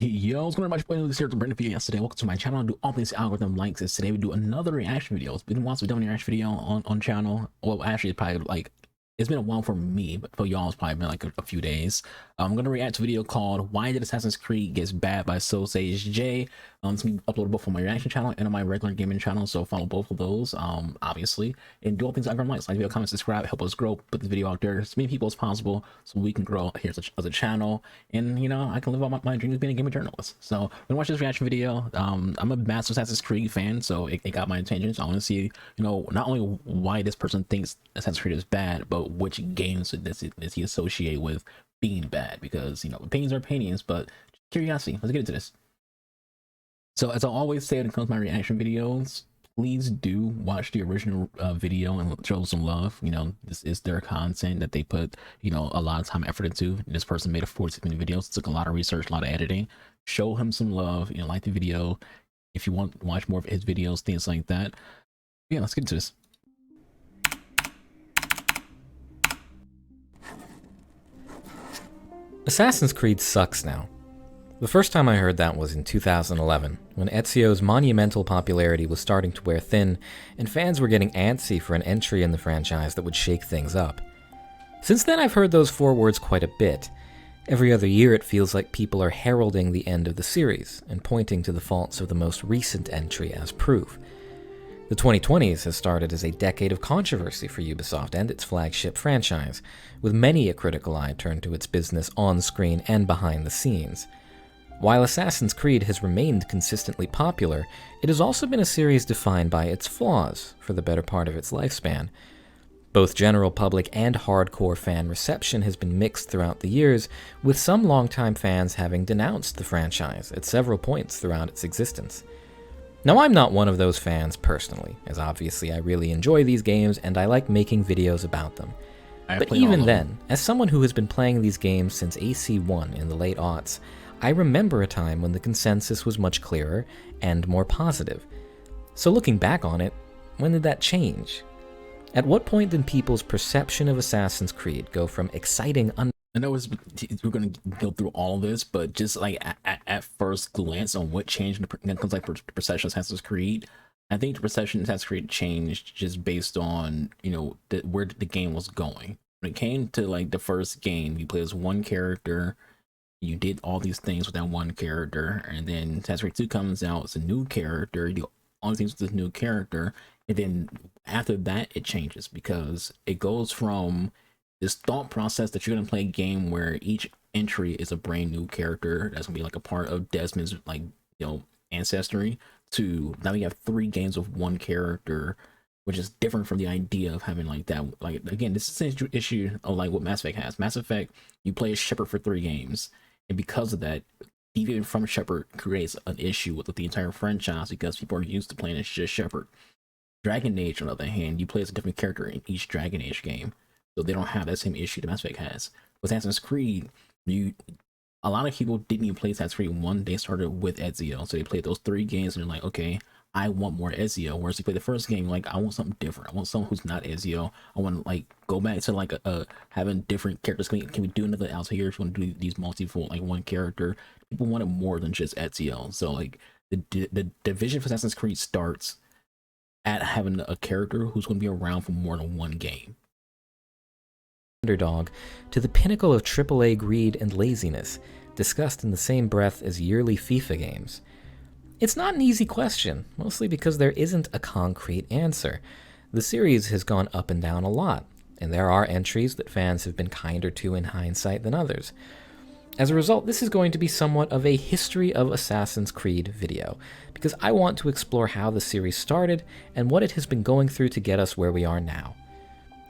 Yo, what's going on, my boy? This here to bring a video yesterday. Welcome to my channel. I do all things algorithm likes. Today we do another reaction video. It's been once we've done a reaction video on channel. Well, actually, it's probably like it's been a while for me, but for y'all, it's probably been like a few days. I'm gonna react to a video called "Why Did Assassin's Creed Gets Bad" by So Sage J. It's gonna be uploaded both on my reaction channel and on my regular gaming channel, so follow both of those. Obviously, and do all things algorithm likes. Like video, comment, subscribe, help us grow. Put this video out there as many people as possible, so we can grow here as a channel. And you know, I can live out my dream of being a gaming journalist. So when I watch this reaction video, I'm a massive Assassin's Creed fan, so it got my attention. So I want to see, you know, not only why this person thinks Assassin's Creed is bad, but which games does he associate with being bad, because you know, opinions are opinions, but curiosity. Let's get into this. So as I always say when it comes to my reaction videos, please do watch the original video and show some love. You know, this is their content that they put, you know, a lot of time, effort into. This person made a 46-minute video. It took a lot of research, a lot of editing. Show him some love, you know, like the video if you want to watch more of his videos, things like that. Yeah, let's get into this. Assassin's Creed sucks now. The first time I heard that was in 2011, when Ezio's monumental popularity was starting to wear thin, and fans were getting antsy for an entry in the franchise that would shake things up. Since then I've heard those four words quite a bit. Every other year it feels like people are heralding the end of the series, and pointing to the faults of the most recent entry as proof. The 2020s has started as a decade of controversy for Ubisoft and its flagship franchise, with many a critical eye turned to its business on-screen and behind the scenes. While Assassin's Creed has remained consistently popular, it has also been a series defined by its flaws for the better part of its lifespan. Both general public and hardcore fan reception has been mixed throughout the years, with some longtime fans having denounced the franchise at several points throughout its existence. Now, I'm not one of those fans personally, as obviously I really enjoy these games and I like making videos about them. But even then, as someone who has been playing these games since AC1 in the late aughts, I remember a time when the consensus was much clearer and more positive. So looking back on it, when did that change? At what point did people's perception of Assassin's Creed go from exciting I know we're going to go through all of this, but just like at first glance on what changed when it comes like perception of Assassin's Creed, I think the perception of Assassin's Creed changed just based on, you know, where the game was going. When it came to like the first game, you play as one character, you did all these things with that one character, and then Assassin's Creed 2 comes out, it's a new character, you do all these things with this new character, and then after that it changes, because it goes from this thought process that you're gonna play a game where each entry is a brand new character that's gonna be like a part of Desmond's, like, you know, ancestry, to now you have 3 games of one character, which is different from the idea of having like that. Like, again, this is the same issue of like what Mass Effect has. Mass Effect, you play as Shepard for 3 games, and because of that, deviating from Shepard creates an issue with the entire franchise, because people are used to playing as just Shepard. Dragon Age, on the other hand, you play as a different character in each Dragon Age game, so they don't have that same issue that Mass Effect has. With Assassin's Creed, a lot of people didn't even play Assassin's Creed 1. They started with Ezio, so they played those 3 games and they're like, okay, I want more Ezio. Whereas you play the first game, like, I want something different. I want someone who's not Ezio. I want to like go back to like having different characters. Can we do another out here if you want to do these multiple, like, one character? People wanted more than just Ezio. So like the division for Assassin's Creed starts at having a character who's going to be around for more than one game. Underdog to the pinnacle of AAA greed and laziness, discussed in the same breath as yearly FIFA games? It's not an easy question, mostly because there isn't a concrete answer. The series has gone up and down a lot, and there are entries that fans have been kinder to in hindsight than others. As a result, this is going to be somewhat of a history of Assassin's Creed video, because I want to explore how the series started and what it has been going through to get us where we are now.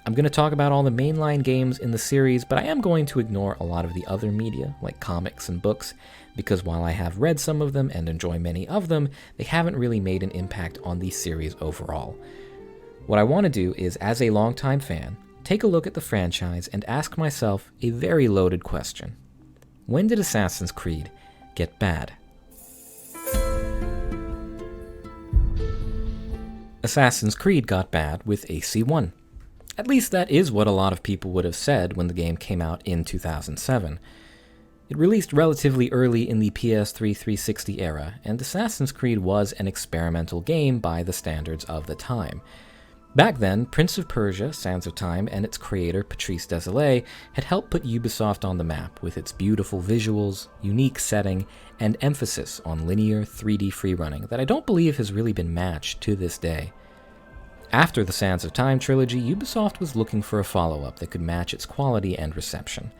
I'm going to talk about all the mainline games in the series, but I am going to ignore a lot of the other media, like comics and books, because while I have read some of them and enjoy many of them, they haven't really made an impact on the series overall. What I want to do is, as a longtime fan, take a look at the franchise and ask myself a very loaded question. When did Assassin's Creed get bad? Assassin's Creed got bad with AC1. At least that is what a lot of people would have said when the game came out in 2007. It released relatively early in the PS3 360 era, and Assassin's Creed was an experimental game by the standards of the time. Back then, Prince of Persia: Sands of Time and its creator Patrice Désilets had helped put Ubisoft on the map with its beautiful visuals, unique setting, and emphasis on linear 3D freerunning that I don't believe has really been matched to this day. After the Sands of Time trilogy, Ubisoft was looking for a follow-up that could match its quality and reception.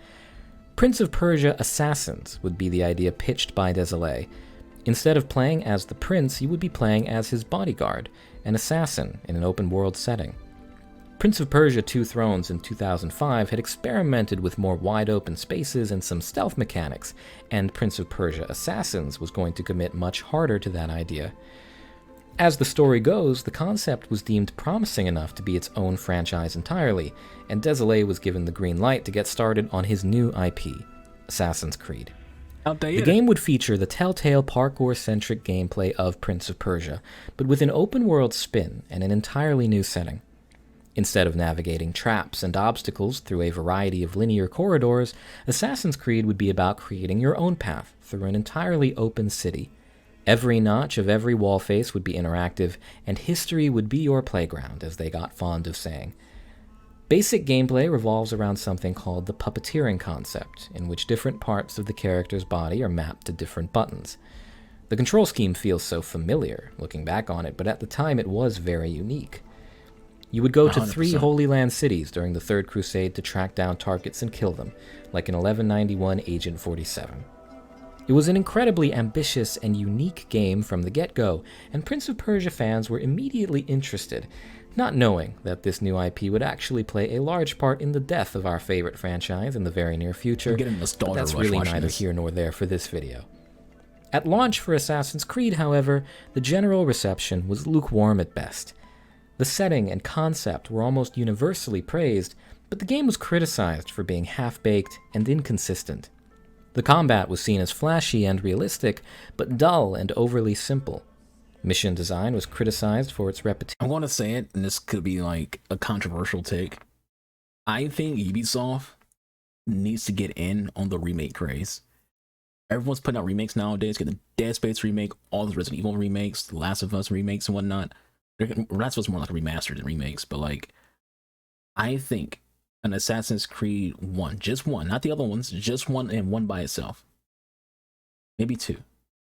Prince of Persia: Assassins would be the idea pitched by Désilets. Instead of playing as the prince, you would be playing as his bodyguard, an assassin in an open-world setting. Prince of Persia: Two Thrones in 2005 had experimented with more wide-open spaces and some stealth mechanics, and Prince of Persia: Assassins was going to commit much harder to that idea. As the story goes, the concept was deemed promising enough to be its own franchise entirely, and Désilets was given the green light to get started on his new IP, Assassin's Creed. The game would feature the telltale parkour-centric gameplay of Prince of Persia, but with an open-world spin and an entirely new setting. Instead of navigating traps and obstacles through a variety of linear corridors, Assassin's Creed would be about creating your own path through an entirely open city. Every notch of every wall face would be interactive, and history would be your playground, as they got fond of saying. Basic gameplay revolves around something called the puppeteering concept, in which different parts of the character's body are mapped to different buttons. The control scheme feels so familiar, looking back on it, but at the time it was very unique. You would go to 100%. 3 Holy Land cities during the Third Crusade to track down targets and kill them, like in 1191 Agent 47. It was an incredibly ambitious and unique game from the get-go, and Prince of Persia fans were immediately interested, not knowing that this new IP would actually play a large part in the death of our favorite franchise in the very near future, but that's really neither here nor there for this video. At launch for Assassin's Creed, however, the general reception was lukewarm at best. The setting and concept were almost universally praised, but the game was criticized for being half-baked and inconsistent. The combat was seen as flashy and realistic, but dull and overly simple. Mission design was criticized for its repetition. I'm going to say it, and this could be like a controversial take. I think Ubisoft needs to get in on the remake craze. Everyone's putting out remakes nowadays. Get the Dead Space remake, all the Resident Evil remakes, The Last of Us remakes and whatnot. Last of Us more like a remastered than remakes, but like, I think an Assassin's Creed 1, just one, not the other ones, just one, and one by itself. Maybe 2.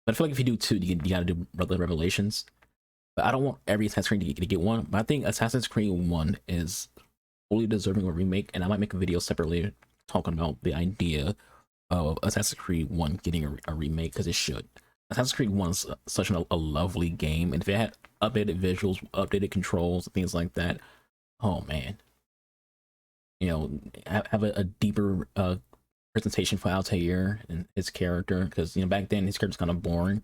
But I feel like if you do 2, you gotta do Revelations. But I don't want every Assassin's Creed to get one. But I think Assassin's Creed 1 is fully deserving of a remake, and I might make a video separately talking about the idea of Assassin's Creed 1 getting a remake, because it should. Assassin's Creed 1 is such a lovely game, and if it had updated visuals, updated controls, things like that, oh man. You know, have a deeper presentation for Altair and his character, because you know back then his character's kind of boring.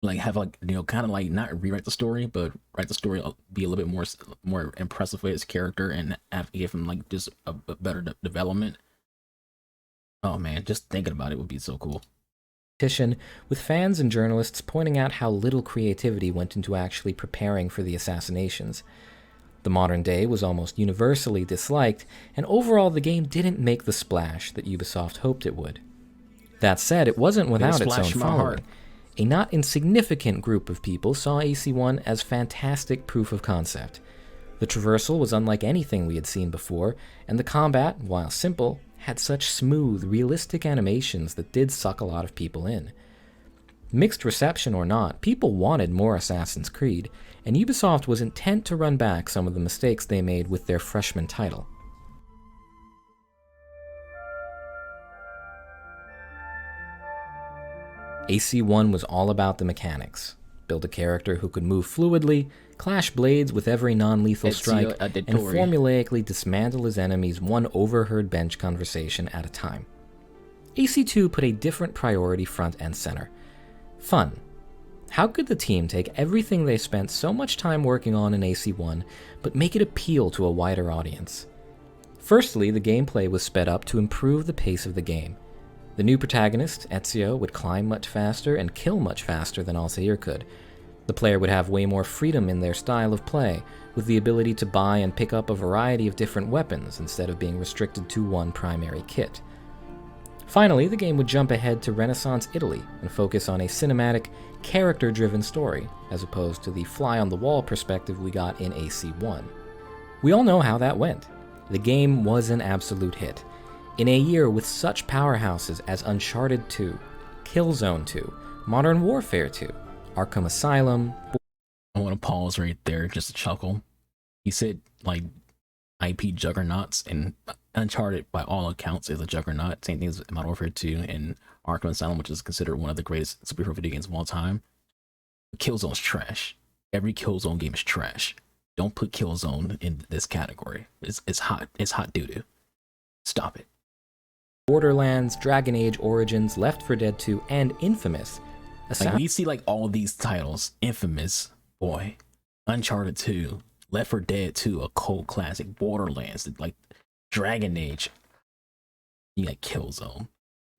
Like have like, you know, kind of like not rewrite the story, but write the story be a little bit more impressive with his character and give him like just a better development. Oh man, just thinking about it would be so cool. With fans and journalists pointing out how little creativity went into actually preparing for the assassinations. The modern day was almost universally disliked, and overall the game didn't make the splash that Ubisoft hoped it would. That said, it wasn't without its own following. A not insignificant group of people saw AC1 as fantastic proof of concept. The traversal was unlike anything we had seen before, and the combat, while simple, had such smooth, realistic animations that did suck a lot of people in. Mixed reception or not, people wanted more Assassin's Creed, and Ubisoft was intent to run back some of the mistakes they made with their freshman title. AC1 was all about the mechanics. Build a character who could move fluidly, clash blades with every non-lethal strike, and formulaically dismantle his enemies one overheard bench conversation at a time. AC2 put a different priority front and center. Fun. How could the team take everything they spent so much time working on in AC1, but make it appeal to a wider audience? Firstly, the gameplay was sped up to improve the pace of the game. The new protagonist, Ezio, would climb much faster and kill much faster than Altair could. The player would have way more freedom in their style of play, with the ability to buy and pick up a variety of different weapons instead of being restricted to one primary kit. Finally, the game would jump ahead to Renaissance Italy and focus on a cinematic, character-driven story, as opposed to the fly-on-the-wall perspective we got in AC1. We all know how that went. The game was an absolute hit. In a year with such powerhouses as Uncharted 2, Killzone 2, Modern Warfare 2, Arkham Asylum... I want to pause right there just to chuckle. He said, like, IP juggernauts, and Uncharted, by all accounts, is a juggernaut. Same thing as Modern Warfare 2 and Arkham Asylum, which is considered one of the greatest superhero video games of all time. Killzone's trash. Every Killzone game is trash. Don't put Killzone in this category. It's hot. It's hot doo-doo. Stop it. Borderlands, Dragon Age Origins, Left 4 Dead 2, and Infamous. Like, we see like all these titles. Infamous, boy. Uncharted 2. Left 4 Dead 2, a cult classic. Borderlands, like Dragon Age. You got Killzone.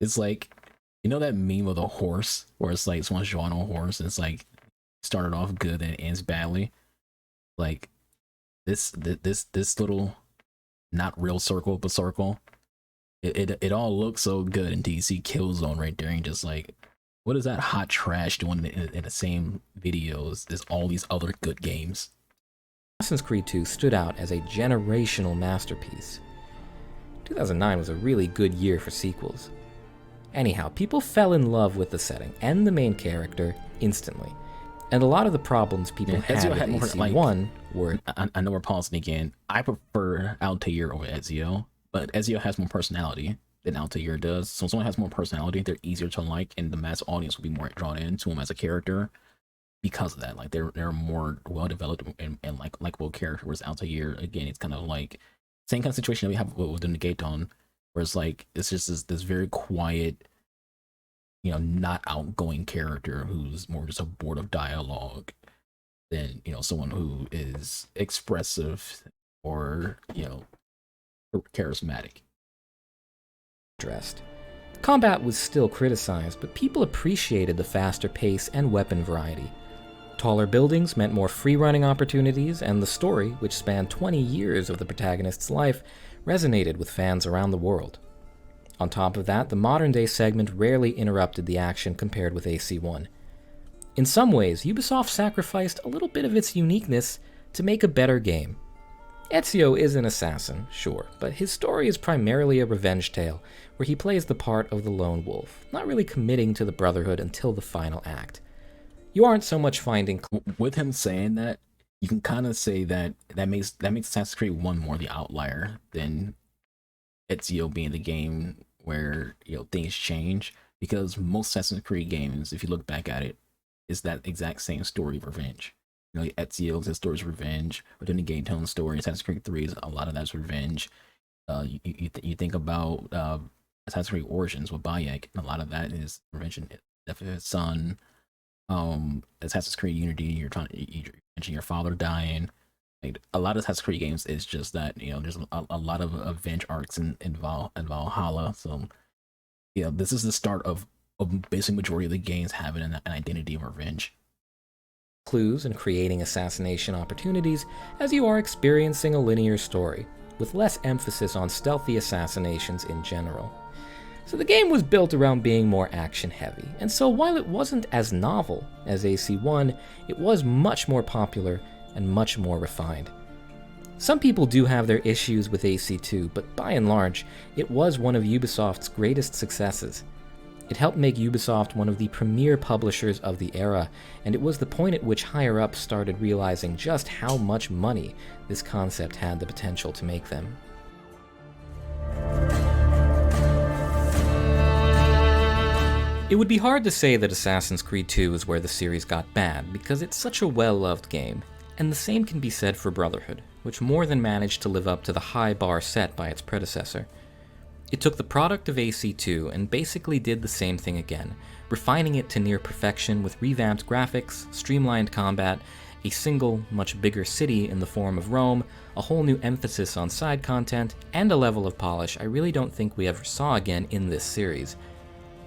It's like, you know that meme of the horse where it's like someone's drawn on a horse and it's like started off good and it ends badly. Like this little not real circle but circle. It all looks so good until you see Killzone right there and just like, what is that hot trash doing in the same videos as all these other good games? Assassin's Creed 2 stood out as a generational masterpiece. 2009 was a really good year for sequels. Anyhow, people fell in love with the setting and the main character instantly. And a lot of the problems people had with AC1 were... I know we're pausing again. I prefer Altair over Ezio, but Ezio has more personality than Altair does. So if someone has more personality, they're easier to like, and the mass audience will be more drawn into him as a character because of that. Like they're more well developed and like likable character. Whereas Altair, again, it's kind of like same kind of situation that we have with the Negaton, where it's like it's just this very quiet, you know, not outgoing character who's more just a board of dialogue than, you know, someone who is expressive or, you know, charismatic. Dressed. Combat was still criticized, but people appreciated the faster pace and weapon variety. Taller buildings meant more free-running opportunities, and the story, which spanned 20 years of the protagonist's life, resonated with fans around the world. On top of that, the modern-day segment rarely interrupted the action compared with AC1. In some ways, Ubisoft sacrificed a little bit of its uniqueness to make a better game. Ezio is an assassin, sure, but his story is primarily a revenge tale, where he plays the part of the lone wolf, not really committing to the Brotherhood until the final act. You aren't so much finding... With him saying that, you can kind of say that makes Assassin's Creed 1 more the outlier than Ezio being the game where, you know, things change, because most Assassin's Creed games, if you look back at it, is that exact same story of revenge. You know, Ezio's story is revenge, but then the Gaetone story, Assassin's Creed 3 is a lot of that's revenge. You think about Assassin's Creed Origins with Bayek, and a lot of that is revenge and death of his son. Assassin's Creed Unity, you're mention your father dying. Like, a lot of Assassin's Creed games is just that, you know, there's a lot of revenge arcs in Valhalla. So, you know, this is the start of basically majority of the games having an identity of revenge. Clues and creating assassination opportunities as you are experiencing a linear story, with less emphasis on stealthy assassinations in general. So the game was built around being more action-heavy, and so while it wasn't as novel as AC1, it was much more popular and much more refined. Some people do have their issues with AC2, but by and large, it was one of Ubisoft's greatest successes. It helped make Ubisoft one of the premier publishers of the era, and it was the point at which higher-ups started realizing just how much money this concept had the potential to make them. It would be hard to say that Assassin's Creed 2 is where the series got bad, because it's such a well-loved game, and the same can be said for Brotherhood, which more than managed to live up to the high bar set by its predecessor. It took the product of AC2 and basically did the same thing again, refining it to near perfection with revamped graphics, streamlined combat, a single, much bigger city in the form of Rome, a whole new emphasis on side content, and a level of polish I really don't think we ever saw again in this series.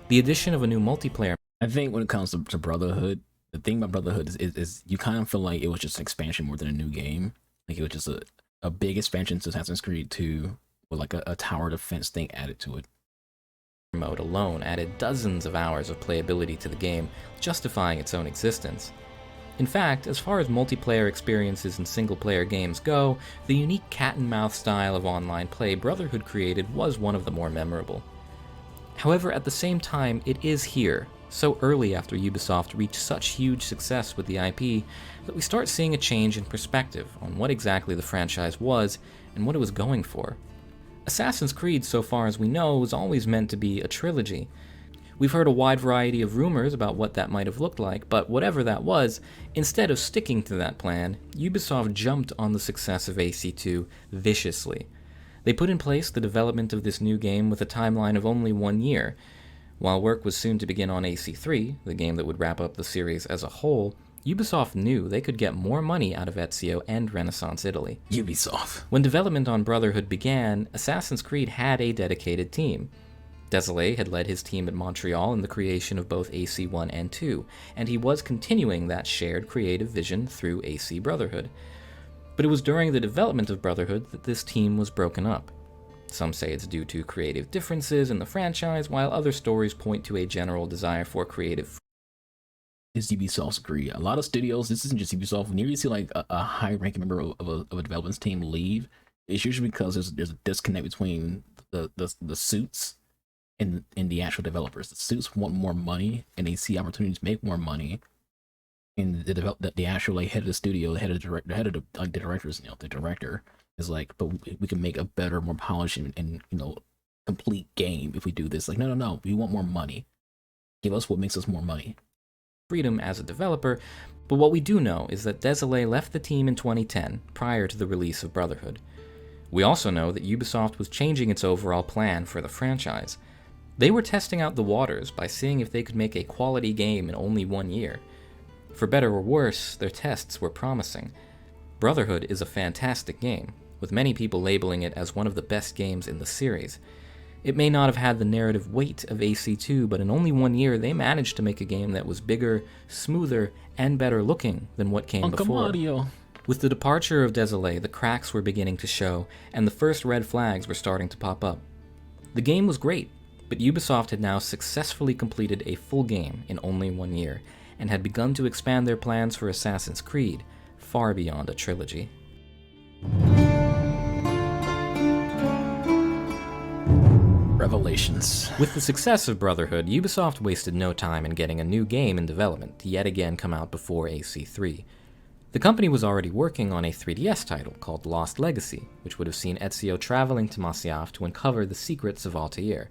The addition of a new multiplayer... I think when it comes to Brotherhood, the thing about Brotherhood is you kind of feel like it was just an expansion more than a new game. Like it was just a big expansion to Assassin's Creed 2 with like a tower defense thing added to it. mode alone added dozens of hours of playability to the game, justifying its own existence. In fact, as far as multiplayer experiences in single-player games go, the unique cat-and-mouse style of online play Brotherhood created was one of the more memorable. However, at the same time, it is here, so early after Ubisoft reached such huge success with the IP, that we start seeing a change in perspective on what exactly the franchise was and what it was going for. Assassin's Creed, so far as we know, was always meant to be a trilogy. We've heard a wide variety of rumors about what that might have looked like, but whatever that was, instead of sticking to that plan, Ubisoft jumped on the success of AC2 viciously. They put in place the development of this new game with a timeline of only 1 year. While work was soon to begin on AC3, the game that would wrap up the series as a whole, Ubisoft knew they could get more money out of Ezio and Renaissance Italy. Ubisoft. When development on Brotherhood began, Assassin's Creed had a dedicated team. Desolé had led his team at Montreal in the creation of both AC1 and 2, and he was continuing that shared creative vision through AC Brotherhood. But it was during the development of Brotherhood that this team was broken up. Some say it's due to creative differences in the franchise, while other stories point to a general desire for creative Is Ubisoft's greed. A lot of studios, this isn't just Ubisoft, when you see like a high-ranking member of a development team leave, it's usually because there's a disconnect between the suits and the actual developers. The suits want more money, and they see opportunities to make more money. And the actual like head of the studio, the head of the directors, the director is like, but we can make a better, more polished and complete game if we do this. Like, no, we want more money. Give us what makes us more money. Freedom as a developer, but what we do know is that Desolé left the team in 2010, prior to the release of Brotherhood. We also know that Ubisoft was changing its overall plan for the franchise. They were testing out the waters by seeing if they could make a quality game in only 1 year. For better or worse, their tests were promising. Brotherhood is a fantastic game, with many people labeling it as one of the best games in the series. It may not have had the narrative weight of AC2, but in only 1 year they managed to make a game that was bigger, smoother, and better looking than what came before. Mario. With the departure of Desolé, the cracks were beginning to show, and the first red flags were starting to pop up. The game was great, but Ubisoft had now successfully completed a full game in only 1 year, and had begun to expand their plans for Assassin's Creed far beyond a trilogy. Revelations. With the success of Brotherhood, Ubisoft wasted no time in getting a new game in development to yet again come out before AC3. The company was already working on a 3DS title called Lost Legacy, which would have seen Ezio traveling to Masyaf to uncover the secrets of Altair.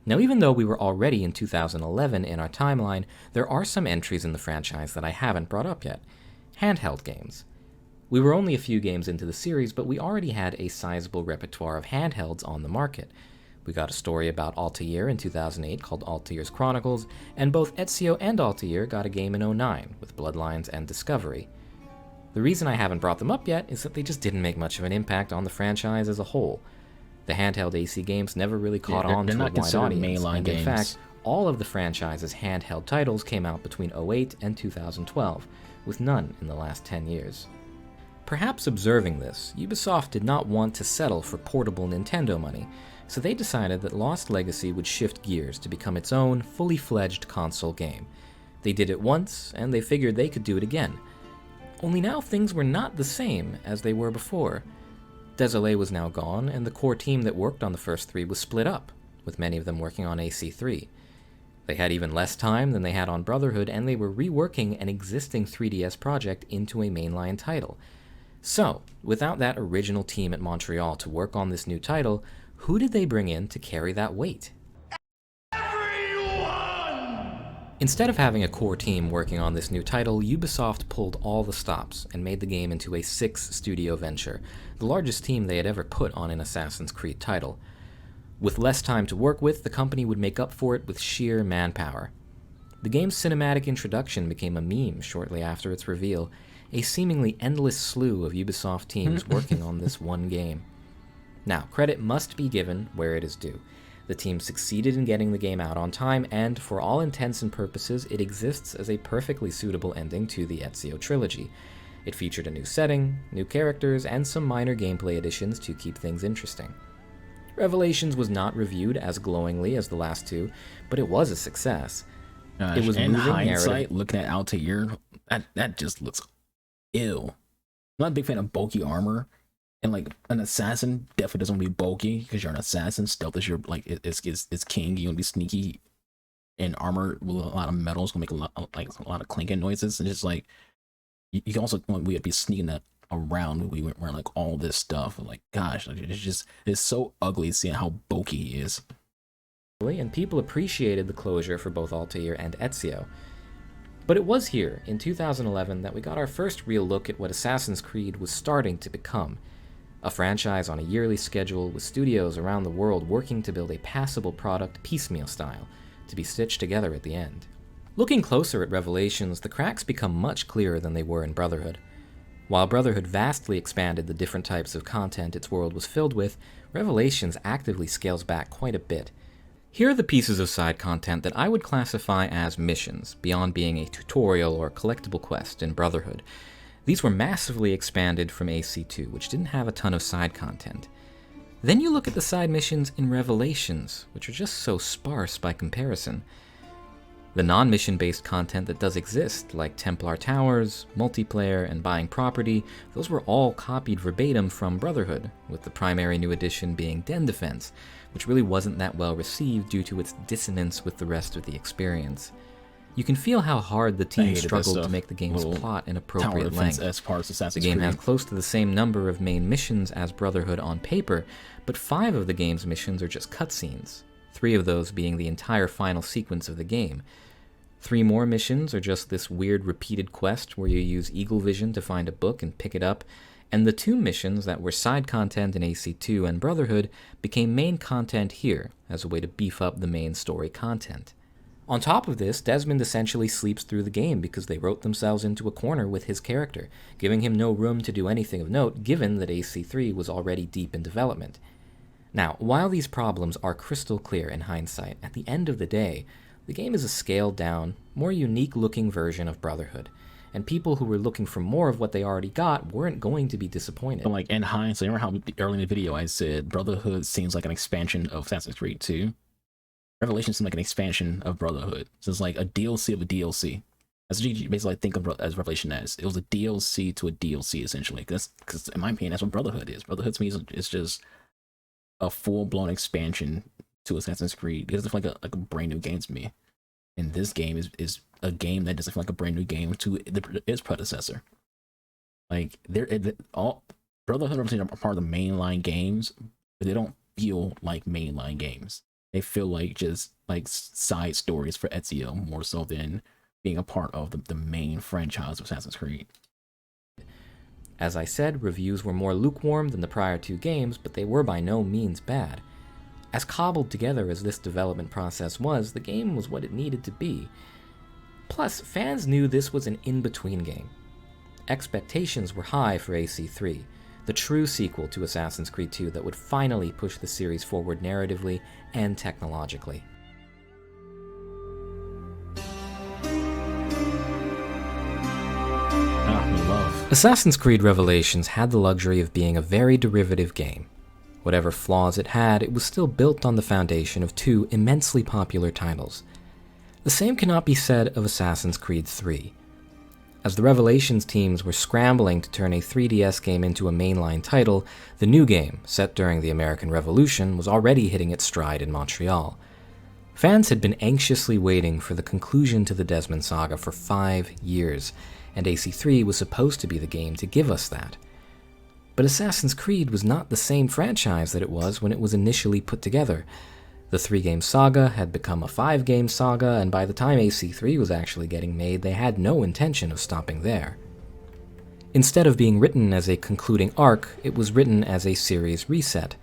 Now, even though we were already in 2011 in our timeline, there are some entries in the franchise that I haven't brought up yet. Handheld games. We were only a few games into the series, but we already had a sizable repertoire of handhelds on the market. We got a story about Altair in 2008 called Altair's Chronicles, and both Ezio and Altair got a game in 2009 with Bloodlines and Discovery. The reason I haven't brought them up yet is that they just didn't make much of an impact on the franchise as a whole. The handheld AC games never really caught on to a wide audience, and in fact, all of the franchise's handheld titles came out between 2008 and 2012, with none in the last 10 years. Perhaps observing this, Ubisoft did not want to settle for portable Nintendo money, so they decided that Lost Legacy would shift gears to become its own fully fledged console game. They did it once, and they figured they could do it again. Only now things were not the same as they were before. Desolé was now gone, and the core team that worked on the first three was split up, with many of them working on AC3. They had even less time than they had on Brotherhood, and they were reworking an existing 3DS project into a mainline title. So, without that original team at Montreal to work on this new title, who did they bring in to carry that weight? Instead of having a core team working on this new title, Ubisoft pulled all the stops and made the game into a 6-studio venture, the largest team they had ever put on an Assassin's Creed title. With less time to work with, the company would make up for it with sheer manpower. The game's cinematic introduction became a meme shortly after its reveal, a seemingly endless slew of Ubisoft teams working on this one game. Now, credit must be given where it is due. The team succeeded in getting the game out on time, and for all intents and purposes, it exists as a perfectly suitable ending to the Ezio trilogy. It featured a new setting, new characters, and some minor gameplay additions to keep things interesting. Revelations was not reviewed as glowingly as the last two, but it was a success. Gosh, It was in moving hindsight, narrative. looking at Altair, that just looks ill. I'm not a big fan of bulky armor, and like an assassin definitely doesn't want to be bulky because you're an assassin. Stealth is your like it's king. You want to be sneaky, and armor with a lot of metals gonna make a lot of clinking noises, and just like you can also we would be sneaking that around. We went wearing like all this stuff. Like gosh, like, it's so ugly seeing how bulky he is. And people appreciated the closure for both Altair and Ezio. But it was here, in 2011, that we got our first real look at what Assassin's Creed was starting to become. A franchise on a yearly schedule with studios around the world working to build a passable product piecemeal style, to be stitched together at the end. Looking closer at Revelations, the cracks become much clearer than they were in Brotherhood. While Brotherhood vastly expanded the different types of content its world was filled with, Revelations actively scales back quite a bit. Here are the pieces of side content that I would classify as missions, beyond being a tutorial or collectible quest in Brotherhood. These were massively expanded from AC2, which didn't have a ton of side content. Then you look at the side missions in Revelations, which are just so sparse by comparison. The non-mission based content that does exist, like Templar Towers, multiplayer, and buying property, those were all copied verbatim from Brotherhood, with the primary new addition being Den Defense, which really wasn't that well received due to its dissonance with the rest of the experience. You can feel how hard the team struggled to make the game's plot an appropriate length. As part of Assassin's the game Creed has close to the same number of main missions as Brotherhood on paper, but 5 of the game's missions are just cutscenes, 3 of those being the entire final sequence of the game. 3 more missions are just this weird repeated quest where you use eagle vision to find a book and pick it up, and the 2 missions that were side content in AC2 and Brotherhood became main content here as a way to beef up the main story content. On top of this, Desmond essentially sleeps through the game because they wrote themselves into a corner with his character, giving him no room to do anything of note given that AC3 was already deep in development. Now, while these problems are crystal clear in hindsight, at the end of the day, the game is a scaled-down, more unique-looking version of Brotherhood, and people who were looking for more of what they already got weren't going to be disappointed. But like in hindsight, remember how early in the video I said Brotherhood seems like an expansion of Assassin's Creed 2? Revelation seems like an expansion of Brotherhood. So it's like a DLC of a DLC. That's what you basically think of as Revelation as. It was a DLC to a DLC essentially. Because in my opinion, that's what Brotherhood is. Brotherhood to me is just a full-blown expansion to Assassin's Creed. It doesn't feel like a brand new game to me. And this game is a game that doesn't feel like a brand new game to its predecessor. Like all Brotherhood and Revelation are part of the mainline games, but they don't feel like mainline games. They feel like just like side stories for Ezio more so than being a part of the main franchise of Assassin's Creed. As I said, reviews were more lukewarm than the prior 2 games, but they were by no means bad. As cobbled together as this development process was, the game was what it needed to be. Plus, fans knew this was an in-between game. Expectations were high for AC3, the true sequel to Assassin's Creed 2 that would finally push the series forward narratively and technologically. Assassin's Creed Revelations had the luxury of being a very derivative game. Whatever flaws it had, it was still built on the foundation of 2 immensely popular titles. The same cannot be said of Assassin's Creed 3. As the Revelations teams were scrambling to turn a 3DS game into a mainline title, the new game, set during the American Revolution, was already hitting its stride in Montreal. Fans had been anxiously waiting for the conclusion to the Desmond saga for 5 years, and AC3 was supposed to be the game to give us that. But Assassin's Creed was not the same franchise that it was when it was initially put together. The 3-game saga had become a 5-game saga, and by the time AC3 was actually getting made, they had no intention of stopping there. Instead of being written as a concluding arc, it was written as a series reset.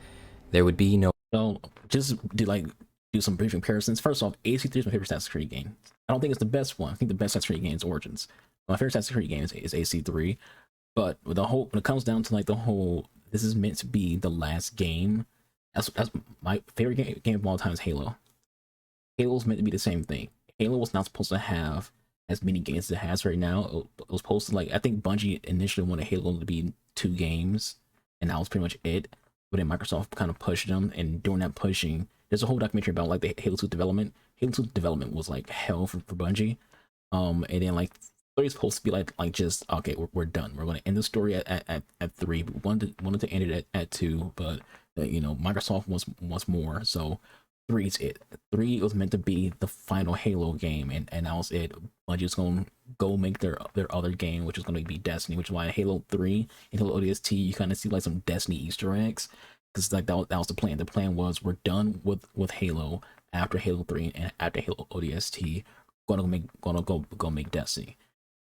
There would be no... So, just do some brief comparisons. First off, AC3 is my favorite Assassin's Creed game. I don't think it's the best one. I think the best Assassin's Creed game is Origins. My favorite Assassin's Creed game is AC3, but when it comes down to like the whole, this is meant to be the last game. That's my favorite game of all time is Halo. Halo's meant to be the same thing. Halo was not supposed to have as many games as it has right now. It was supposed to I think Bungie initially wanted Halo to be 2 games, and that was pretty much it. but then Microsoft kind of pushed them, and during that pushing, there's a whole documentary about like the Halo 2 development. Halo 2 development was like hell for Bungie. And then like 3 is supposed to be like just okay, we're done. We're gonna end the story at 3. We wanted to end it at 2, but you know, Microsoft wants more, so 3 is it. 3 was meant to be the final Halo game, and that was it. Bungie's gonna go make their other game, which is gonna be Destiny, which is why Halo 3 and Halo ODST you kind of see like some Destiny Easter eggs, because like that was the plan. The plan was we're done with Halo after Halo 3 and after Halo ODST, gonna make Destiny.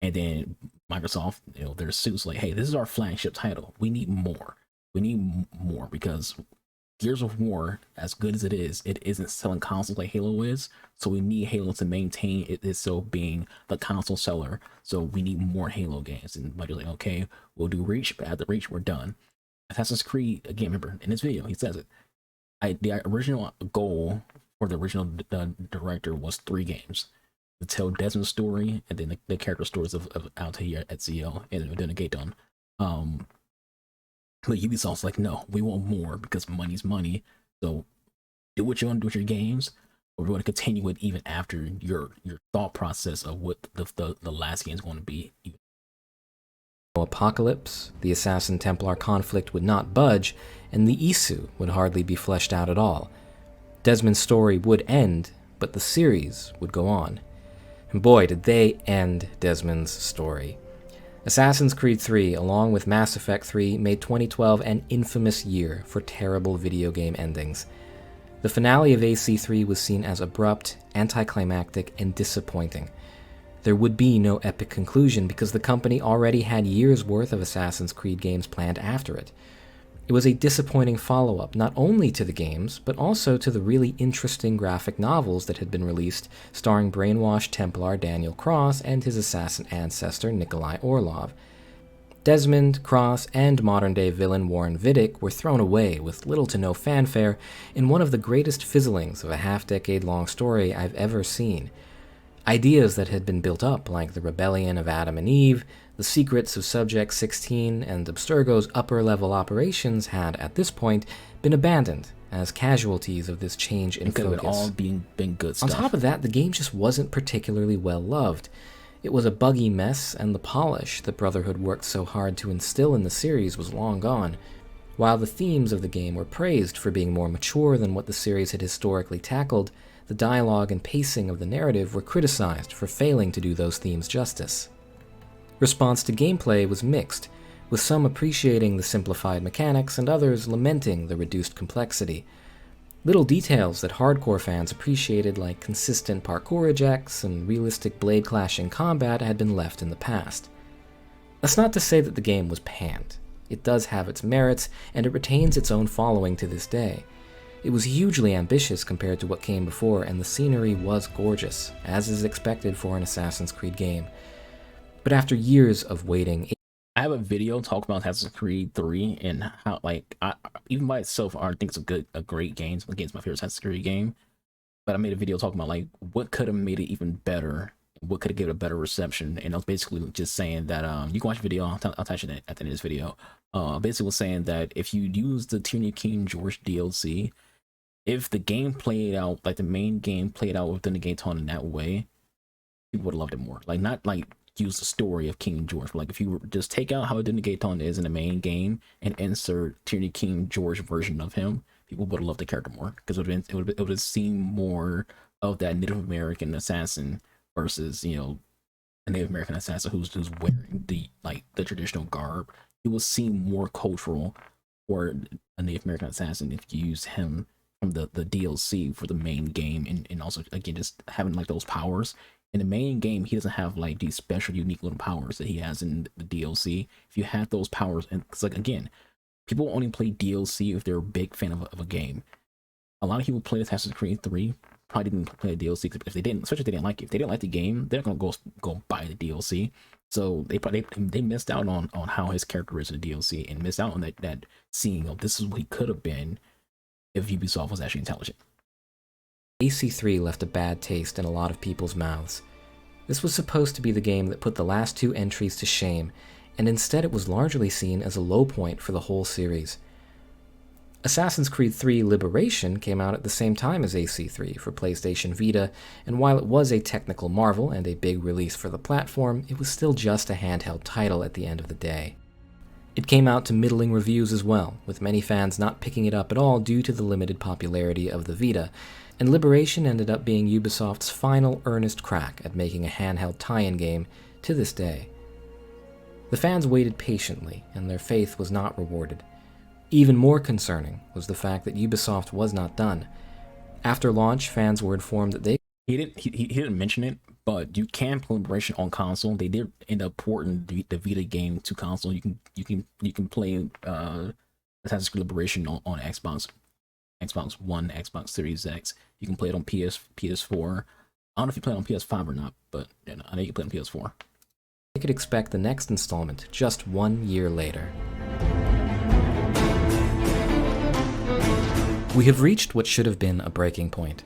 And then Microsoft, you know, their suits like, hey, this is our flagship title. We need more. We need more because Gears of War, as good as it isn't selling consoles like Halo is. So we need Halo to maintain it itself being the console seller. So we need more Halo games. And Bungie like, okay, we'll do Reach, but after Reach, we're done. Assassin's Creed, again, remember in this video, he says it. The original goal for the original director was 3 games to tell Desmond's story and then the character stories of Altair, Ezio, and then the Gate Done. But Ubisoft's like, no, we want more because money's money. So do what you want to do with your games, or we want to continue it even after your thought process of what the last game is going to be. Apocalypse, the Assassin Templar conflict would not budge, and the Isu would hardly be fleshed out at all. Desmond's story would end, but the series would go on. And boy, did they end Desmond's story. Assassin's Creed 3, along with Mass Effect 3, made 2012 an infamous year for terrible video game endings. The finale of AC3 was seen as abrupt, anticlimactic, and disappointing. There would be no epic conclusion because the company already had years' worth of Assassin's Creed games planned after it. It was a disappointing follow-up not only to the games, but also to the really interesting graphic novels that had been released starring brainwashed Templar Daniel Cross and his assassin ancestor Nikolai Orlov. Desmond, Cross, and modern-day villain Warren Vidic were thrown away with little to no fanfare in one of the greatest fizzlings of a half-decade-long story I've ever seen. Ideas that had been built up, like the rebellion of Adam and Eve, the secrets of Subject 16, and Abstergo's upper-level operations had, at this point, been abandoned as casualties of this change in focus. It all been good stuff. On top of that, the game just wasn't particularly well-loved. It was a buggy mess, and the polish that Brotherhood worked so hard to instill in the series was long gone. While the themes of the game were praised for being more mature than what the series had historically tackled, the dialogue and pacing of the narrative were criticized for failing to do those themes justice. Response to gameplay was mixed, with some appreciating the simplified mechanics and others lamenting the reduced complexity. Little details that hardcore fans appreciated, like consistent parkour ejects and realistic blade-clashing combat, had been left in the past. That's not to say that the game was panned. It does have its merits, and it retains its own following to this day. It was hugely ambitious compared to what came before, and the scenery was gorgeous, as is expected for an Assassin's Creed game. But after years of waiting... I have a video talking about Assassin's Creed 3 and how, like, even by itself, I think it's a great game. It's my favorite Assassin's Creed game. But I made a video talking about, like, what could have made it even better, what could have given it a better reception. And I was basically just saying that, you can watch the video, I'll attach it at the end of this video. Basically was saying that if you use the Tyranny of King George DLC, if the game played out, like the main game played out within the game tone in that way, people would have loved it more. Like, not like use the story of King George, but like if you were just take out how the game tone is in the main game and insert Tyranny King George version of him, people would have loved the character more, because it would have seemed more of that Native American assassin versus, you know, a Native American assassin who's wearing the traditional garb. It would seem more cultural for a Native American assassin if you use him from the DLC for the main game, and also again just having like those powers. In the main game, he doesn't have like these special unique little powers that he has in the DLC. If you have those powers, and it's like, again, people only play DLC if they're a big fan of a game. A lot of people play Assassin's Creed 3 probably didn't play the DLC if they didn't, especially if they didn't like it. If they didn't like the game, they're not gonna go buy the DLC. So they missed out on how his character is in the DLC, and missed out on that seeing of this is what he could have been if Ubisoft was actually intelligent. AC3 left a bad taste in a lot of people's mouths. This was supposed to be the game that put the last 2 entries to shame, and instead it was largely seen as a low point for the whole series. Assassin's Creed 3 Liberation came out at the same time as AC3 for PlayStation Vita, and while it was a technical marvel and a big release for the platform, it was still just a handheld title at the end of the day. It came out to middling reviews as well, with many fans not picking it up at all due to the limited popularity of the Vita, and Liberation ended up being Ubisoft's final earnest crack at making a handheld tie-in game to this day. The fans waited patiently, and their faith was not rewarded. Even more concerning was the fact that Ubisoft was not done. After launch, fans were informed that He didn't mention it, but you can play Liberation on console. They did end up porting the Vita game to console. You can play Assassin's Creed Liberation on Xbox One, Xbox Series X. You can play it on PS4. I don't know if you play it on PS5 or not, but I know you can play it on PS4. they could expect the next installment just 1 year later. We have reached what should have been a breaking point.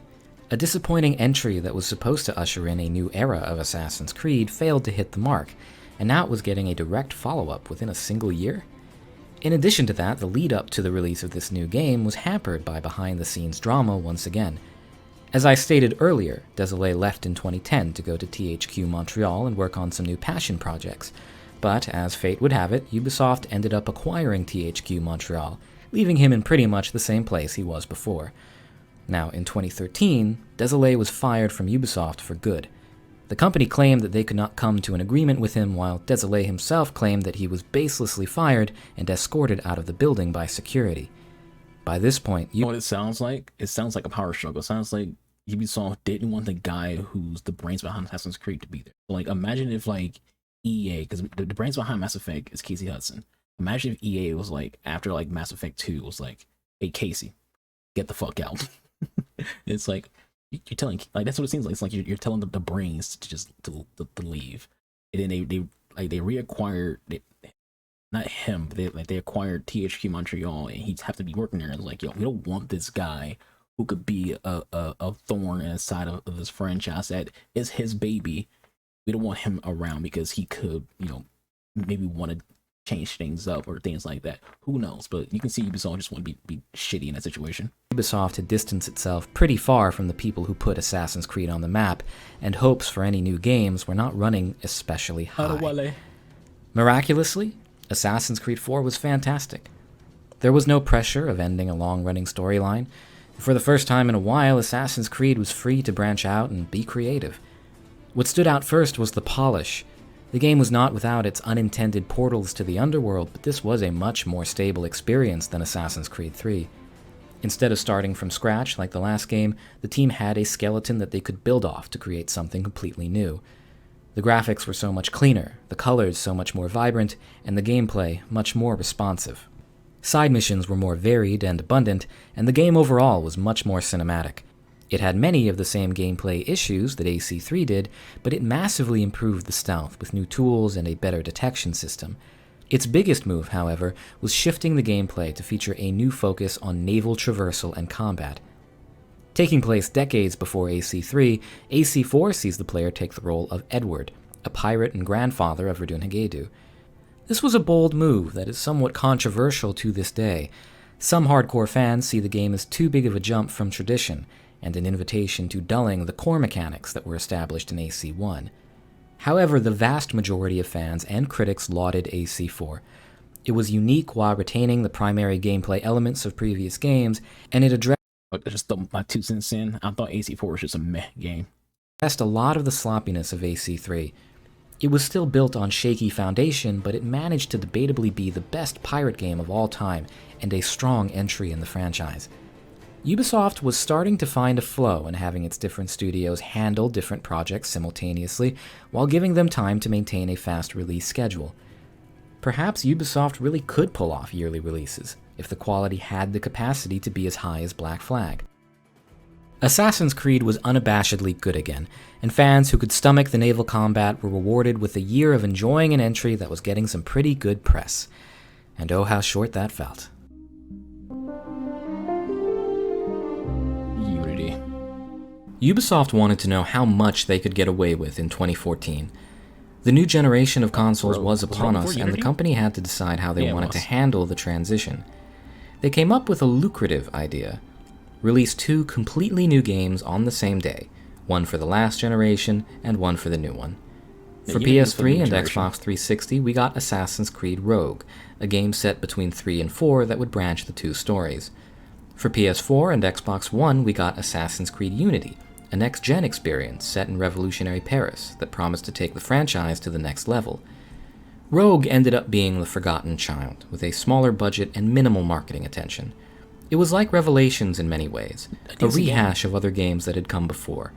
A disappointing entry that was supposed to usher in a new era of Assassin's Creed failed to hit the mark, and now it was getting a direct follow-up within a single year? In addition to that, the lead-up to the release of this new game was hampered by behind-the-scenes drama once again. As I stated earlier, Desolé left in 2010 to go to THQ Montreal and work on some new passion projects, but as fate would have it, Ubisoft ended up acquiring THQ Montreal, leaving him in pretty much the same place he was before. Now, in 2013, Desolé was fired from Ubisoft for good. The company claimed that they could not come to an agreement with him, while Desolé himself claimed that he was baselessly fired and escorted out of the building by security. By this point, You know what it sounds like? It sounds like a power struggle. It sounds like Ubisoft didn't want the guy who's the brains behind Assassin's Creed to be there. Like, imagine if like EA, because the brains behind Mass Effect is Casey Hudson. Imagine if EA was like, after like Mass Effect 2 was like, hey Casey, get the fuck out. It's like you're telling, like, that's what it seems like. It's like you're telling the brains to just to leave, and then they reacquired it, not him, but they acquired THQ Montreal, and he'd have to be working there. And it's like, yo, we don't want this guy who could be a thorn in the side of this franchise that is his baby. We don't want him around because he could, maybe want to change things up or things like that. Who knows? But you can see Ubisoft just want to be shitty in that situation. Ubisoft had distanced itself pretty far from the people who put Assassin's Creed on the map, and hopes for any new games were not running especially high. Miraculously, Assassin's Creed 4 was fantastic. There was no pressure of ending a long-running storyline. For the first time in a while, Assassin's Creed was free to branch out and be creative. What stood out first was the polish. The game was not without its unintended portals to the underworld, but this was a much more stable experience than Assassin's Creed 3. Instead of starting from scratch like the last game, the team had a skeleton that they could build off to create something completely new. The graphics were so much cleaner, the colors so much more vibrant, and the gameplay much more responsive. Side missions were more varied and abundant, and the game overall was much more cinematic. It had many of the same gameplay issues that AC3 did, but it massively improved the stealth with new tools and a better detection system. Its biggest move, however, was shifting the gameplay to feature a new focus on naval traversal and combat. Taking place decades before AC3, AC4 sees the player take the role of Edward, a pirate and grandfather of Radun Hagaidu. This was a bold move that is somewhat controversial to this day. Some hardcore fans see the game as too big of a jump from tradition, and an invitation to dulling the core mechanics that were established in AC1. However, the vast majority of fans and critics lauded AC4. It was unique while retaining the primary gameplay elements of previous games, and it addressed Just my 2 cents in, I thought AC4 was just a meh game. a lot of the sloppiness of AC3. It was still built on shaky foundation, but it managed to debatably be the best pirate game of all time, and a strong entry in the franchise. Ubisoft was starting to find a flow in having its different studios handle different projects simultaneously, while giving them time to maintain a fast release schedule. Perhaps Ubisoft really could pull off yearly releases, if the quality had the capacity to be as high as Black Flag. Assassin's Creed was unabashedly good again, and fans who could stomach the naval combat were rewarded with a year of enjoying an entry that was getting some pretty good press. And oh how short that felt. Unity. Ubisoft wanted to know how much they could get away with in 2014. The new generation of consoles was upon us, and the company had to decide how they wanted to handle the transition. they came up with a lucrative idea. Release 2 completely new games on the same day, one for the last generation and one for the new one. For PS3 and Xbox 360, we got Assassin's Creed Rogue, a game set between 3 and 4 that would branch the two stories. For PS4 and Xbox One, we got Assassin's Creed Unity, a next-gen experience set in revolutionary Paris that promised to take the franchise to the next level. Rogue ended up being the forgotten child, with a smaller budget and minimal marketing attention. It was like Revelations in many ways, a rehash of other games that had come before.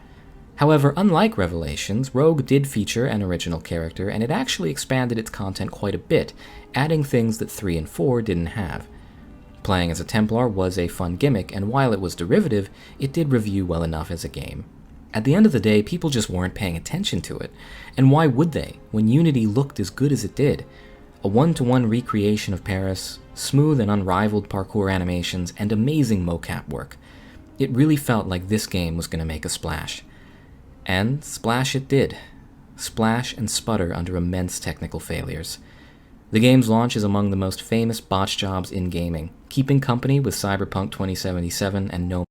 However, unlike Revelations, Rogue did feature an original character, and it actually expanded its content quite a bit, adding things that 3 and 4 didn't have. Playing as a Templar was a fun gimmick, and while it was derivative, it did review well enough as a game. At the end of the day, people just weren't paying attention to it. And why would they, when Unity looked as good as it did? A one-to-one recreation of Paris, smooth and unrivaled parkour animations, and amazing mocap work. It really felt like this game was going to make a splash. And splash it did. Splash and sputter under immense technical failures. The game's launch is among the most famous botch jobs in gaming, keeping company with Cyberpunk 2077 and No.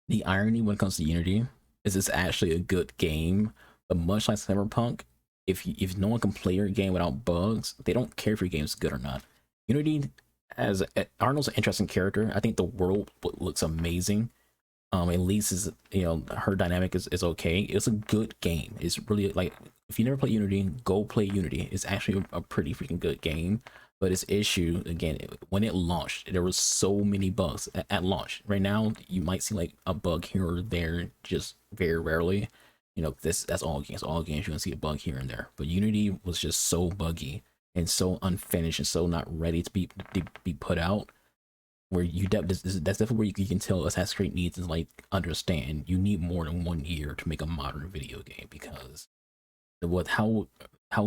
The irony when it comes to Unity is it's actually a good game, but much like Cyberpunk, if no one can play your game without bugs, they don't care if your game's good or not. Unity has Arnold's an interesting character. I think the world looks amazing. At least is her dynamic is okay. It's a good game. It's really like if you never play Unity, go play Unity. It's actually a pretty freaking good game. But its issue again, when it launched, there was so many bugs at launch. Right now, you might see like a bug here or there, just very rarely. That's all games. All games you're gonna see a bug here and there. But Unity was just so buggy and so unfinished and so not ready to be put out. Where that's definitely where you can tell Assassin's Creed needs to like understand you need more than 1 year to make a modern video game, because with how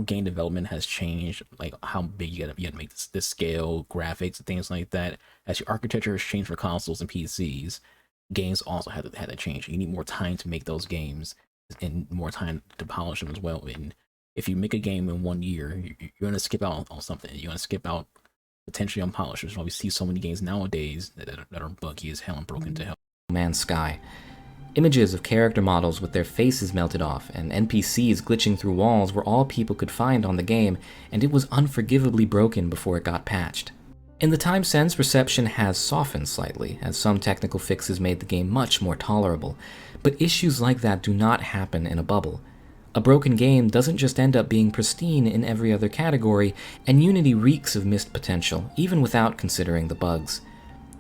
game development has changed, like how big you gotta make this scale, graphics and things like that. As your architecture has changed for consoles and PCs, games also had to change. You need more time to make those games and more time to polish them as well. And if you make a game in 1 year, you're gonna skip out on something. You're gonna skip out potentially on polishers. We see so many games nowadays that are buggy as hell and broken to hell. Man's Sky. Images of character models with their faces melted off and NPCs glitching through walls were all people could find on the game, and it was unforgivably broken before it got patched. In the time since, reception has softened slightly, as some technical fixes made the game much more tolerable, but issues like that do not happen in a bubble. A broken game doesn't just end up being pristine in every other category, and Unity reeks of missed potential, even without considering the bugs.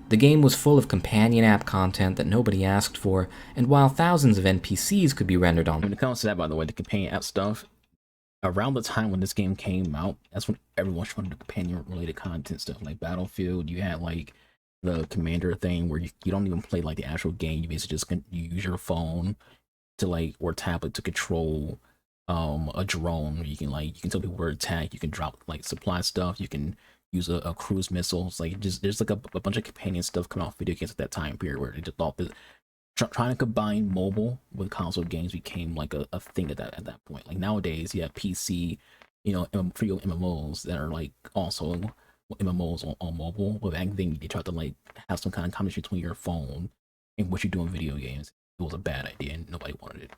The game was full of companion app content that nobody asked for, and while thousands of NPCs could be rendered on... When it comes to that, by the way, the companion app stuff, around the time when this game came out, that's when everyone wanted the companion-related content stuff, like Battlefield. You had like the Commander thing where you don't even play like the actual game. You basically just you use your phone to like or tablet to control a drone. You can tell people where to attack. You can drop like supply stuff. You can use a cruise missile. It's like there's like a bunch of companion stuff coming off video games at that time period where they just thought that trying to combine mobile with console games became like a thing at that point. Like nowadays you have PC, free MMOs that are like also MMOs on mobile. But back then they tried to like have some kind of combination between your phone and what you do in video games. It was a bad idea and nobody wanted it.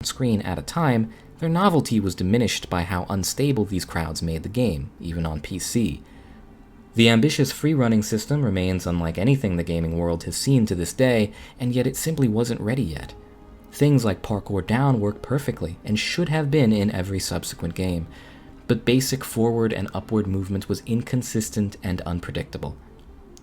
Screen at a time, their novelty was diminished by how unstable these crowds made the game, even on PC. The ambitious free-running system remains unlike anything the gaming world has seen to this day, and yet it simply wasn't ready yet. Things like Parkour Down work perfectly, and should have been in every subsequent game, but basic forward and upward movement was inconsistent and unpredictable.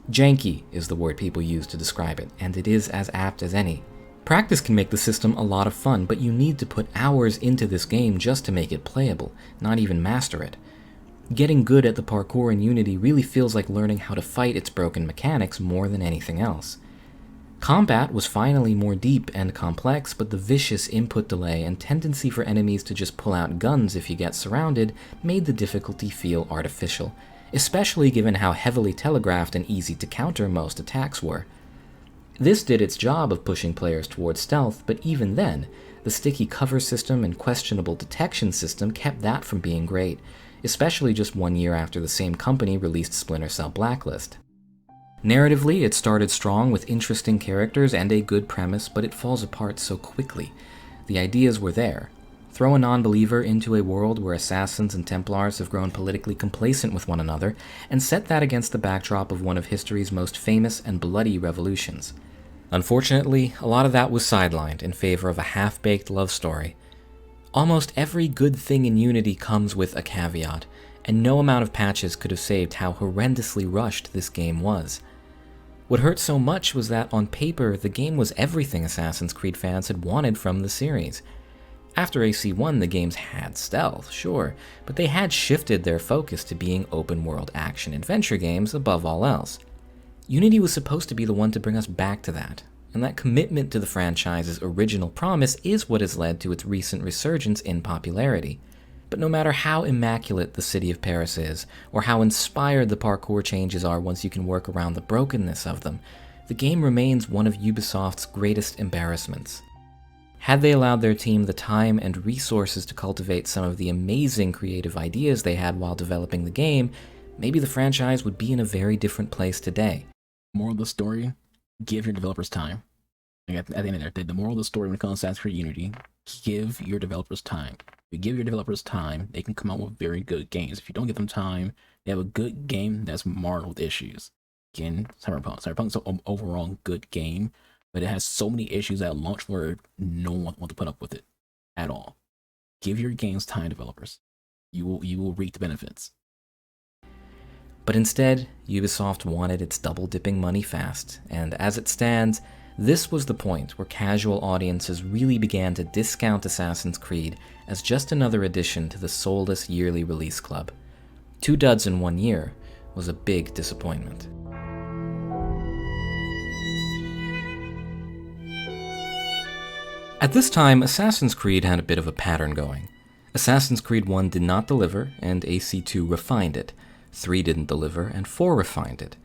Janky is the word people use to describe it, and it is as apt as any. Practice can make the system a lot of fun, but you need to put hours into this game just to make it playable, not even master it. Getting good at the parkour in Unity really feels like learning how to fight its broken mechanics more than anything else. Combat was finally more deep and complex, but the vicious input delay and tendency for enemies to just pull out guns if you get surrounded made the difficulty feel artificial, especially given how heavily telegraphed and easy to counter most attacks were. This did its job of pushing players towards stealth, but even then, the sticky cover system and questionable detection system kept that from being great, especially just 1 year after the same company released Splinter Cell Blacklist. Narratively, it started strong with interesting characters and a good premise, but it falls apart so quickly. The ideas were there. Throw a non-believer into a world where assassins and Templars have grown politically complacent with one another, and set that against the backdrop of one of history's most famous and bloody revolutions. Unfortunately, a lot of that was sidelined in favor of a half-baked love story. Almost every good thing in Unity comes with a caveat, and no amount of patches could have saved how horrendously rushed this game was. What hurt so much was that, on paper, the game was everything Assassin's Creed fans had wanted from the series. After AC1, the games had stealth, sure, but they had shifted their focus to being open-world action-adventure games above all else. Unity was supposed to be the one to bring us back to that, and that commitment to the franchise's original promise is what has led to its recent resurgence in popularity. But no matter how immaculate the city of Paris is, or how inspired the parkour changes are once you can work around the brokenness of them, the game remains one of Ubisoft's greatest embarrassments. Had they allowed their team the time and resources to cultivate some of the amazing creative ideas they had while developing the game, maybe the franchise would be in a very different place today. Moral of the story, give your developers time. Like at the end of the day, the moral of the story when it comes to Assassin's Creed Unity, give your developers time. If you give your developers time, they can come out with very good games. If you don't give them time, they have a good game that's marred with issues. Again, Cyberpunk's an overall good game, but it has so many issues at launch where no one wants to put up with it at all. Give your games time, developers. You will reap the benefits. But instead, Ubisoft wanted its double-dipping money fast, and as it stands, this was the point where casual audiences really began to discount Assassin's Creed as just another addition to the soulless yearly release club. 2 duds in 1 year was a big disappointment. At this time, Assassin's Creed had a bit of a pattern going. Assassin's Creed 1 did not deliver, and AC2 refined it. 3 didn't deliver, and 4 refined it.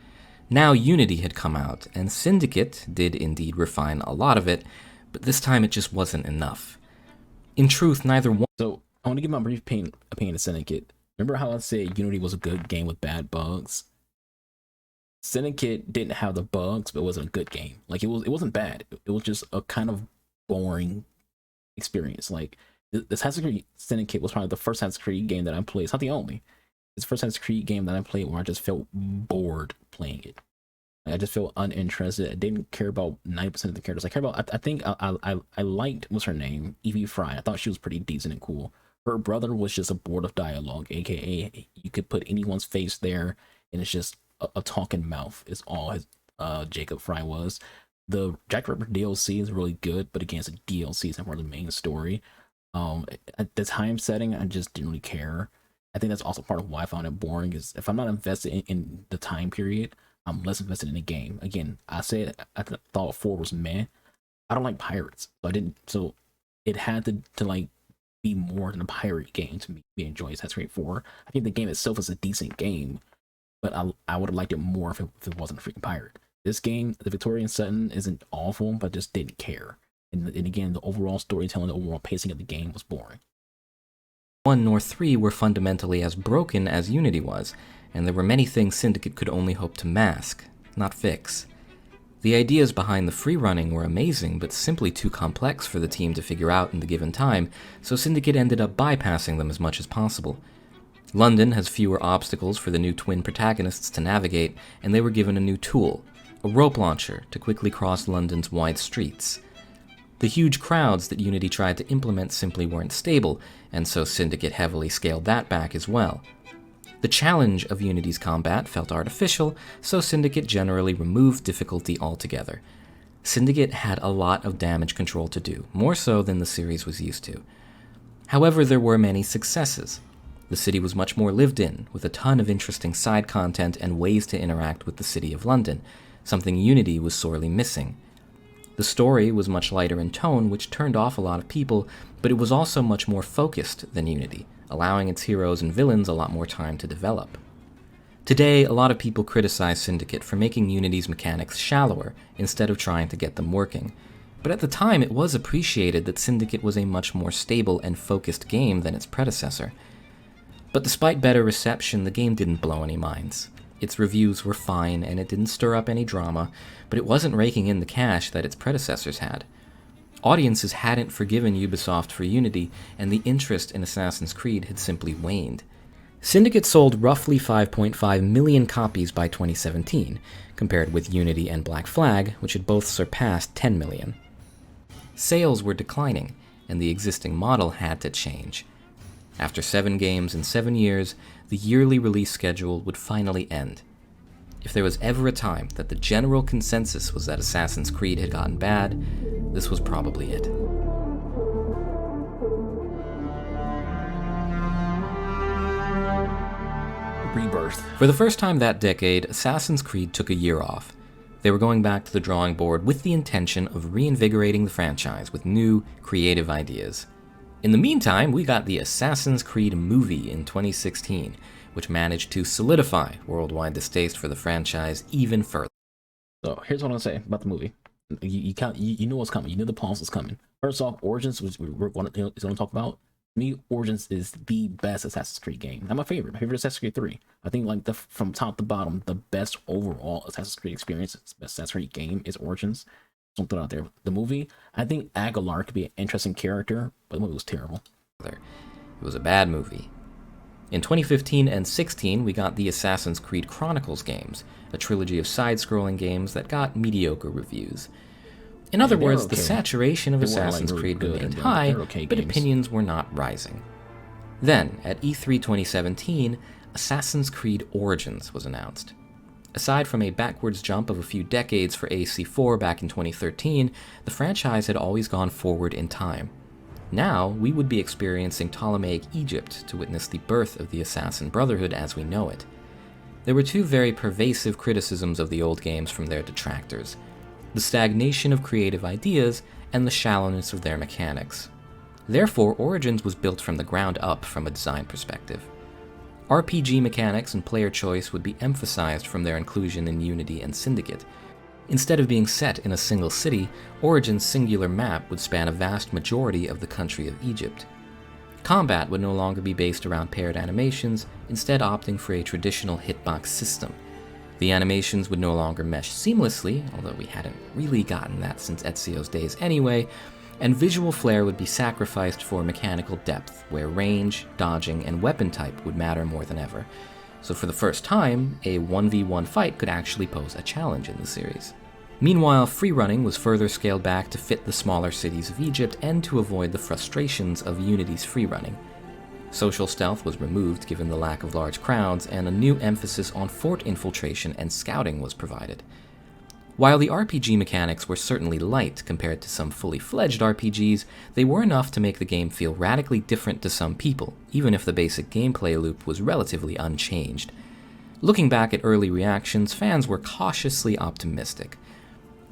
Now Unity had come out, and Syndicate did indeed refine a lot of it, but this time it just wasn't enough. In truth, neither one... So, I want to give my brief opinion of Syndicate. Remember how I said Unity was a good game with bad bugs? Syndicate didn't have the bugs, but it wasn't a good game. Like, it wasn't bad. It was just a kind of boring experience. Like, the Assassin's Creed Syndicate was probably the first Assassin's Creed game that I played. It's not the only. It's the first Assassin's Creed game that I played where I just felt bored playing it. Like, I just felt uninterested. I didn't care about 90% of the characters. I care about. I think I liked, what's her name, Evie Fry. I thought she was pretty decent and cool. Her brother was just a board of dialogue, aka you could put anyone's face there, and it's just a talking mouth. Is all his Jacob Fry was. The Jack Ripper DLC is really good, but again, it's a DLC. It's not part of the main story. At the time setting, I just didn't really care. I think that's also part of why I found it boring, is if I'm not invested in the time period, I'm less invested in the game. Again, I said I thought 4 was meh. I don't like pirates, so it had to like be more than a pirate game to me enjoy Assassin's Creed 4. I think the game itself is a decent game, but I would have liked it more if it wasn't a freaking pirate. This game, the Victorian setting isn't awful, but I just didn't care. And again, the overall storytelling, the overall pacing of the game was boring. 1 nor 3 were fundamentally as broken as Unity was, and there were many things Syndicate could only hope to mask, not fix. The ideas behind the free running were amazing, but simply too complex for the team to figure out in the given time, so Syndicate ended up bypassing them as much as possible. London has fewer obstacles for the new twin protagonists to navigate, and they were given a new tool, a rope launcher to quickly cross London's wide streets. The huge crowds that Unity tried to implement simply weren't stable, and so Syndicate heavily scaled that back as well. The challenge of Unity's combat felt artificial, so Syndicate generally removed difficulty altogether. Syndicate had a lot of damage control to do, more so than the series was used to. However, there were many successes. The city was much more lived in, with a ton of interesting side content and ways to interact with the city of London, something Unity was sorely missing. The story was much lighter in tone, which turned off a lot of people, but it was also much more focused than Unity, allowing its heroes and villains a lot more time to develop. Today, a lot of people criticize Syndicate for making Unity's mechanics shallower instead of trying to get them working, but at the time it was appreciated that Syndicate was a much more stable and focused game than its predecessor. But despite better reception, the game didn't blow any minds. Its reviews were fine, and it didn't stir up any drama, but it wasn't raking in the cash that its predecessors had. Audiences hadn't forgiven Ubisoft for Unity, and the interest in Assassin's Creed had simply waned. Syndicate sold roughly 5.5 million copies by 2017, compared with Unity and Black Flag, which had both surpassed 10 million. Sales were declining, and the existing model had to change. After 7 games in 7 years, the yearly release schedule would finally end. If there was ever a time that the general consensus was that Assassin's Creed had gotten bad, this was probably it. Rebirth. For the first time that decade, Assassin's Creed took a year off. They were going back to the drawing board with the intention of reinvigorating the franchise with new, creative ideas. In the meantime, we got the Assassin's Creed movie in 2016, which managed to solidify worldwide distaste for the franchise even further. So here's what I'm gonna say about the movie. You know what's coming. You know the pause is coming. First off, Origins, which we're going to talk about. To me, Origins is the best Assassin's Creed game. Not my favorite. My favorite is Assassin's Creed 3. I think like from top to bottom, the best overall Assassin's Creed experience, best Assassin's Creed game is Origins. Something out there. The movie, I think Aguilar could be an interesting character, but the movie was terrible. It was a bad movie. In 2015 and 16, we got the Assassin's Creed Chronicles games, a trilogy of side-scrolling games that got mediocre reviews. In other words, the saturation of Assassin's Creed remained high, but opinions were not rising. Then, at E3 2017, Assassin's Creed Origins was announced. Aside from a backwards jump of a few decades for AC4 back in 2013, the franchise had always gone forward in time. Now, we would be experiencing Ptolemaic Egypt to witness the birth of the Assassin Brotherhood as we know it. There were 2 very pervasive criticisms of the old games from their detractors: the stagnation of creative ideas and the shallowness of their mechanics. Therefore, Origins was built from the ground up from a design perspective. RPG mechanics and player choice would be emphasized from their inclusion in Unity and Syndicate. Instead of being set in a single city, Origin's singular map would span a vast majority of the country of Egypt. Combat would no longer be based around paired animations, instead opting for a traditional hitbox system. The animations would no longer mesh seamlessly, although we hadn't really gotten that since Ezio's days anyway, and visual flair would be sacrificed for mechanical depth, where range, dodging, and weapon type would matter more than ever. So for the first time, a 1v1 fight could actually pose a challenge in the series. Meanwhile, freerunning was further scaled back to fit the smaller cities of Egypt and to avoid the frustrations of Unity's freerunning. Social stealth was removed given the lack of large crowds, and a new emphasis on fort infiltration and scouting was provided. While the RPG mechanics were certainly light compared to some fully fledged RPGs, they were enough to make the game feel radically different to some people, even if the basic gameplay loop was relatively unchanged. Looking back at early reactions, fans were cautiously optimistic.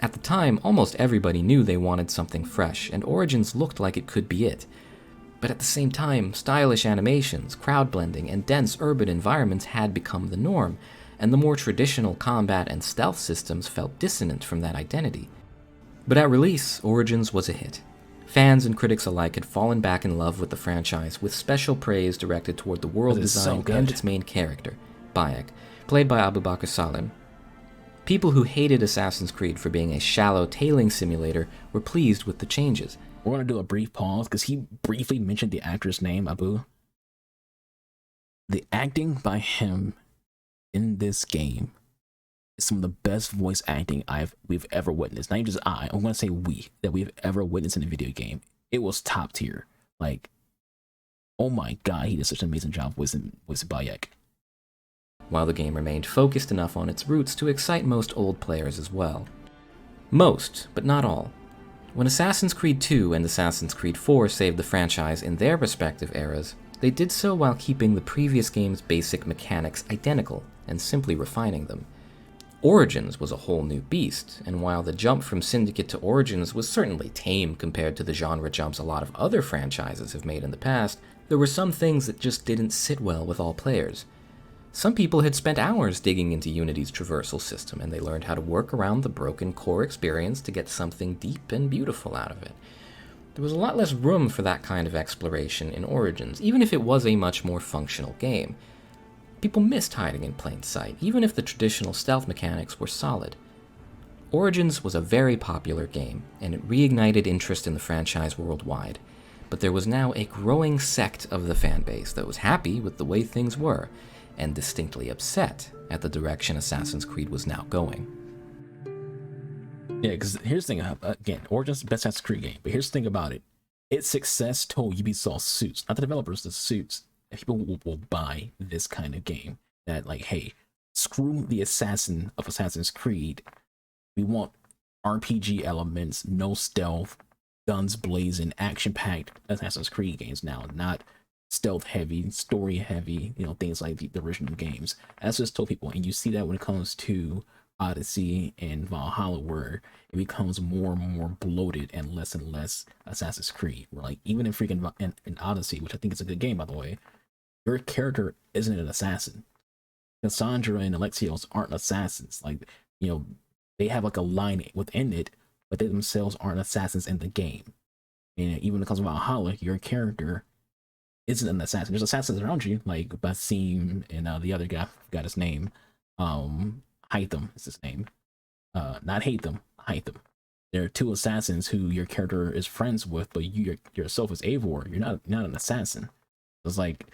At the time, almost everybody knew they wanted something fresh, and Origins looked like it could be it. But at the same time, stylish animations, crowd blending, and dense urban environments had become the norm, and the more traditional combat and stealth systems felt dissonant from that identity. But at release, Origins was a hit. Fans and critics alike had fallen back in love with the franchise, with special praise directed toward the world design and its main character, Bayek, played by Abu Bakr Salim. People who hated Assassin's Creed for being a shallow tailing simulator were pleased with the changes. We're going to do a brief pause because he briefly mentioned the actor's name, Abu. The acting by him in this game is some of the best voice acting we've ever witnessed. Not even just I'm going to say that we've ever witnessed in a video game. It was top tier. Like, oh my god, he did such an amazing job voicing Bayek. While the game remained focused enough on its roots to excite most old players as well. Most, but not all. When Assassin's Creed 2 and Assassin's Creed 4 saved the franchise in their respective eras, they did so while keeping the previous game's basic mechanics identical and simply refining them. Origins was a whole new beast, and while the jump from Syndicate to Origins was certainly tame compared to the genre jumps a lot of other franchises have made in the past, there were some things that just didn't sit well with all players. Some people had spent hours digging into Unity's traversal system, and they learned how to work around the broken core experience to get something deep and beautiful out of it. There was a lot less room for that kind of exploration in Origins, even if it was a much more functional game. People missed hiding in plain sight, even if the traditional stealth mechanics were solid. Origins was a very popular game, and it reignited interest in the franchise worldwide, but there was now a growing sect of the fanbase that was happy with the way things were, and distinctly upset at the direction Assassin's Creed was now going. Yeah, because here's the thing, again, Origins is the best Assassin's Creed game, but here's the thing about it. Its success told Ubisoft suits, not the developers, the suits. People will buy this kind of game. That, like, hey, screw the assassin of Assassin's Creed. We want RPG elements, no stealth, guns blazing, action-packed Assassin's Creed games now, not stealth heavy, story heavy, things like the original games. That's just told people, and you see that when it comes to Odyssey and Valhalla, where it becomes more and more bloated and less Assassin's Creed. Where, like, even in freaking in Odyssey, which I think is a good game by the way, your character isn't an assassin. Cassandra and Alexios aren't assassins. Like, they have like a line within it, but they themselves aren't assassins in the game. And even when it comes to Valhalla, your character isn't an assassin. There's assassins around you, like Basim and the other guy, I forgot his name. Hytham is his name. Not Hatham, Hytham. There are two assassins who your character is friends with, but you yourself is Eivor. You're not an assassin. It's like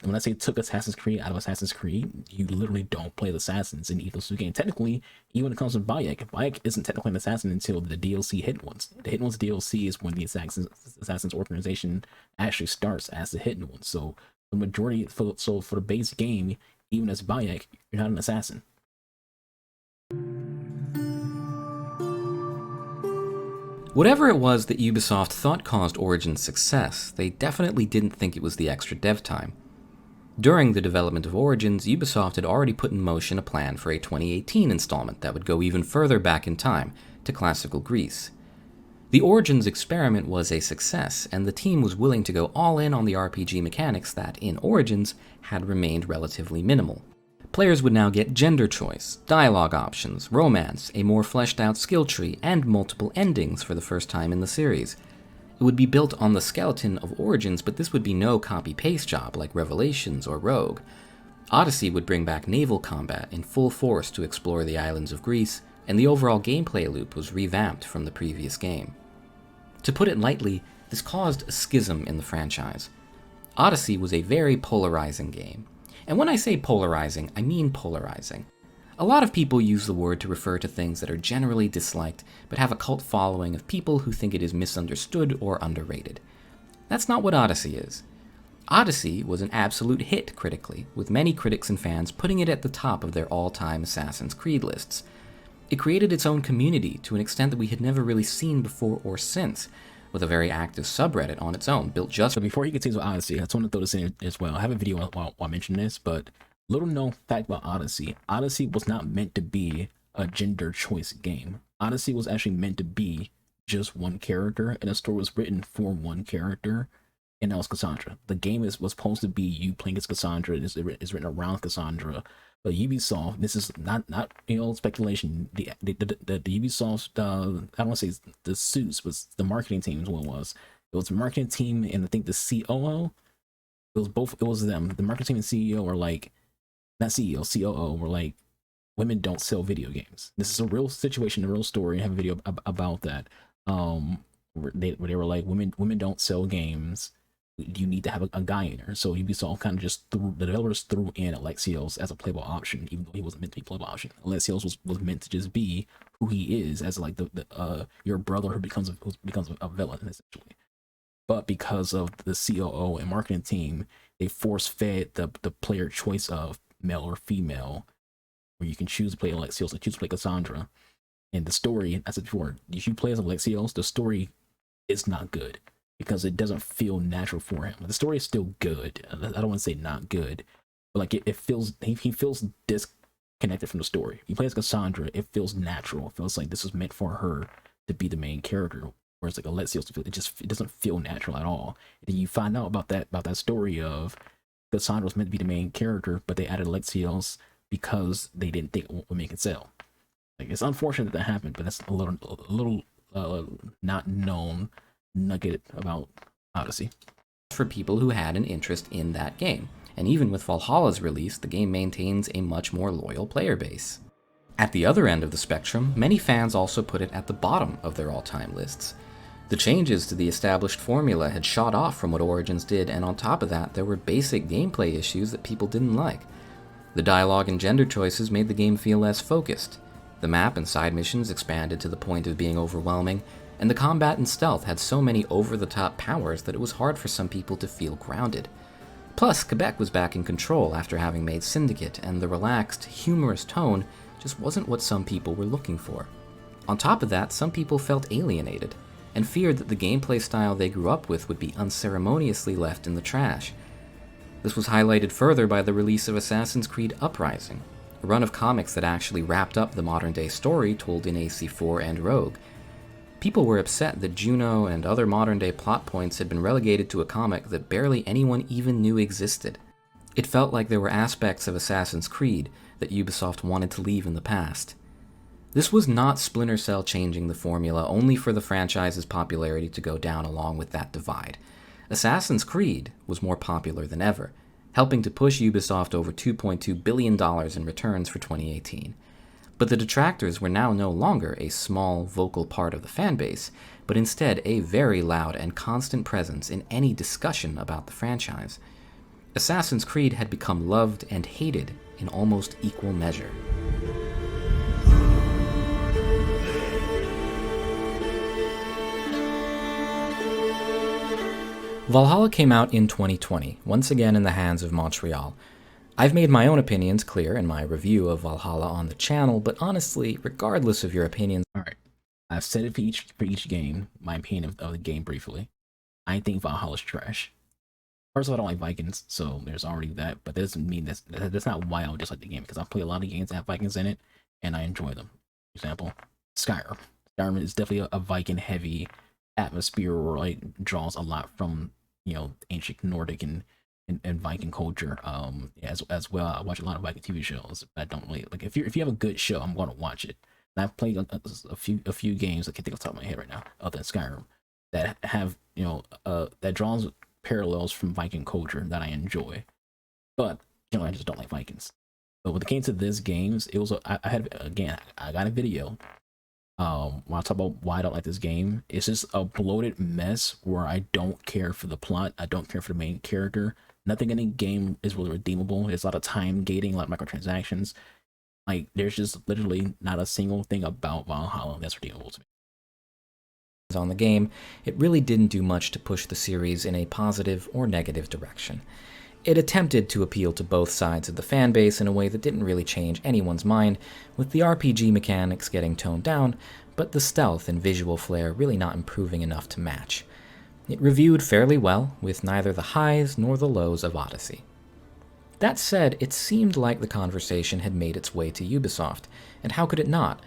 when I say took Assassin's Creed out of Assassin's Creed, you literally don't play the assassins in either game. Technically, even when it comes to Bayek isn't technically an assassin until the DLC Hidden Ones. The Hidden Ones DLC is when the Assassins organization actually starts as the Hidden Ones. So the majority, for the base game, even as Bayek, you're not an assassin. Whatever it was that Ubisoft thought caused Origin's success, they definitely didn't think it was the extra dev time. During the development of Origins, Ubisoft had already put in motion a plan for a 2018 installment that would go even further back in time, to classical Greece. The Origins experiment was a success, and the team was willing to go all in on the RPG mechanics that, in Origins, had remained relatively minimal. Players would now get gender choice, dialogue options, romance, a more fleshed out skill tree, and multiple endings for the first time in the series. It would be built on the skeleton of Origins, but this would be no copy-paste job like Revelations or Rogue. Odyssey would bring back naval combat in full force to explore the islands of Greece, and the overall gameplay loop was revamped from the previous game. To put it lightly, this caused a schism in the franchise. Odyssey was a very polarizing game. And when I say polarizing, I mean polarizing. A lot of people use the word to refer to things that are generally disliked, but have a cult following of people who think it is misunderstood or underrated. That's not what Odyssey is. Odyssey was an absolute hit critically, with many critics and fans putting it at the top of their all-time Assassin's Creed lists. It created its own community to an extent that we had never really seen before or since, with a very active subreddit on its own, built just... So before he continues with Odyssey, I just want to throw this in as well. I have a video while I mention this, but little known fact about Odyssey. Odyssey was not meant to be a gender choice game. Odyssey was actually meant to be just one character, and the story was written for one character, and that was Cassandra. The game was supposed to be you playing as Cassandra. It's written around Cassandra. But Ubisoft, this is not speculation. The Ubisoft, I don't want to say the suits, was the marketing team is what it was. It was the marketing team and I think the COO. It was both. It was them. The marketing team and CEO were like, not CEO, COO were like, women don't sell video games. This is a real situation, a real story. I have a video about that. Where they were like, women don't sell games. You need to have a guy in there. So Ubisoft kind of just the developers threw in Alexios as a playable option, even though he wasn't meant to be a playable option. Alexios was meant to just be who he is, as like the your brother who becomes a villain essentially. But because of the COO and marketing team, they force fed the player choice of male or female, where you can choose to play Alexios or choose to play Cassandra. And the story, as I said before, if you play as Alexios, the story is not good, because it doesn't feel natural for him. The story is still good. I don't want to say not good, but like it feels, he feels disconnected from the story. He plays Cassandra, it feels natural. It feels like this was meant for her to be the main character. Whereas like Alexios, it doesn't feel natural at all. And you find out about that story of Cassandra was meant to be the main character, but they added Alexios because they didn't think it would make it sell. Like, it's unfortunate that happened, but that's a little not known nugget about Odyssey. For people who had an interest in that game, and even with Valhalla's release, the game maintains a much more loyal player base. At the other end of the spectrum, many fans also put it at the bottom of their all-time lists. The changes to the established formula had shot off from what Origins did, and on top of that, there were basic gameplay issues that people didn't like. The dialogue and gender choices made the game feel less focused. The map and side missions expanded to the point of being overwhelming, and the combat and stealth had so many over-the-top powers that it was hard for some people to feel grounded. Plus, Quebec was back in control after having made Syndicate, and the relaxed, humorous tone just wasn't what some people were looking for. On top of that, some people felt alienated, and feared that the gameplay style they grew up with would be unceremoniously left in the trash. This was highlighted further by the release of Assassin's Creed Uprising, a run of comics that actually wrapped up the modern-day story told in AC4 and Rogue. People were upset that Juno and other modern-day plot points had been relegated to a comic that barely anyone even knew existed. It felt like there were aspects of Assassin's Creed that Ubisoft wanted to leave in the past. This was not Splinter Cell changing the formula only for the franchise's popularity to go down along with that divide. Assassin's Creed was more popular than ever, helping to push Ubisoft over $2.2 billion in returns for 2018. But the detractors were now no longer a small, vocal part of the fanbase, but instead a very loud and constant presence in any discussion about the franchise. Assassin's Creed had become loved and hated in almost equal measure. Valhalla came out in 2020, once again in the hands of Montreal. I've made my own opinions clear in my review of Valhalla on the channel, but honestly, regardless of your opinions... Alright, I've said it for each game, my opinion of the game briefly. I think Valhalla's trash. First of all, I don't like Vikings, so there's already that, but that doesn't mean that's not why I don't dislike the game, because I play a lot of games that have Vikings in it, and I enjoy them. For example, Skyrim. Skyrim is definitely a Viking-heavy atmosphere where it draws a lot from, you know, ancient Nordic and Viking culture. As well, I watch a lot of Viking TV shows. But I don't really like if you have a good show, I'm going to watch it. And I've played a few games I can't think off the top of my head right now, other than Skyrim, that have that draws parallels from Viking culture that I enjoy. But I just don't like Vikings. But when it came to this games, it was I got a video. When I talk about why I don't like this game, it's just a bloated mess where I don't care for the plot. I don't care for the main character. Nothing in the game is really redeemable. There's a lot of time gating, a lot of microtransactions. Like, there's just literally not a single thing about Valhalla that's redeemable to me. On the game, it really didn't do much to push the series in a positive or negative direction. It attempted to appeal to both sides of the fanbase in a way that didn't really change anyone's mind, with the RPG mechanics getting toned down, but the stealth and visual flair really not improving enough to match. It reviewed fairly well, with neither the highs nor the lows of Odyssey. That said, it seemed like the conversation had made its way to Ubisoft, and how could it not?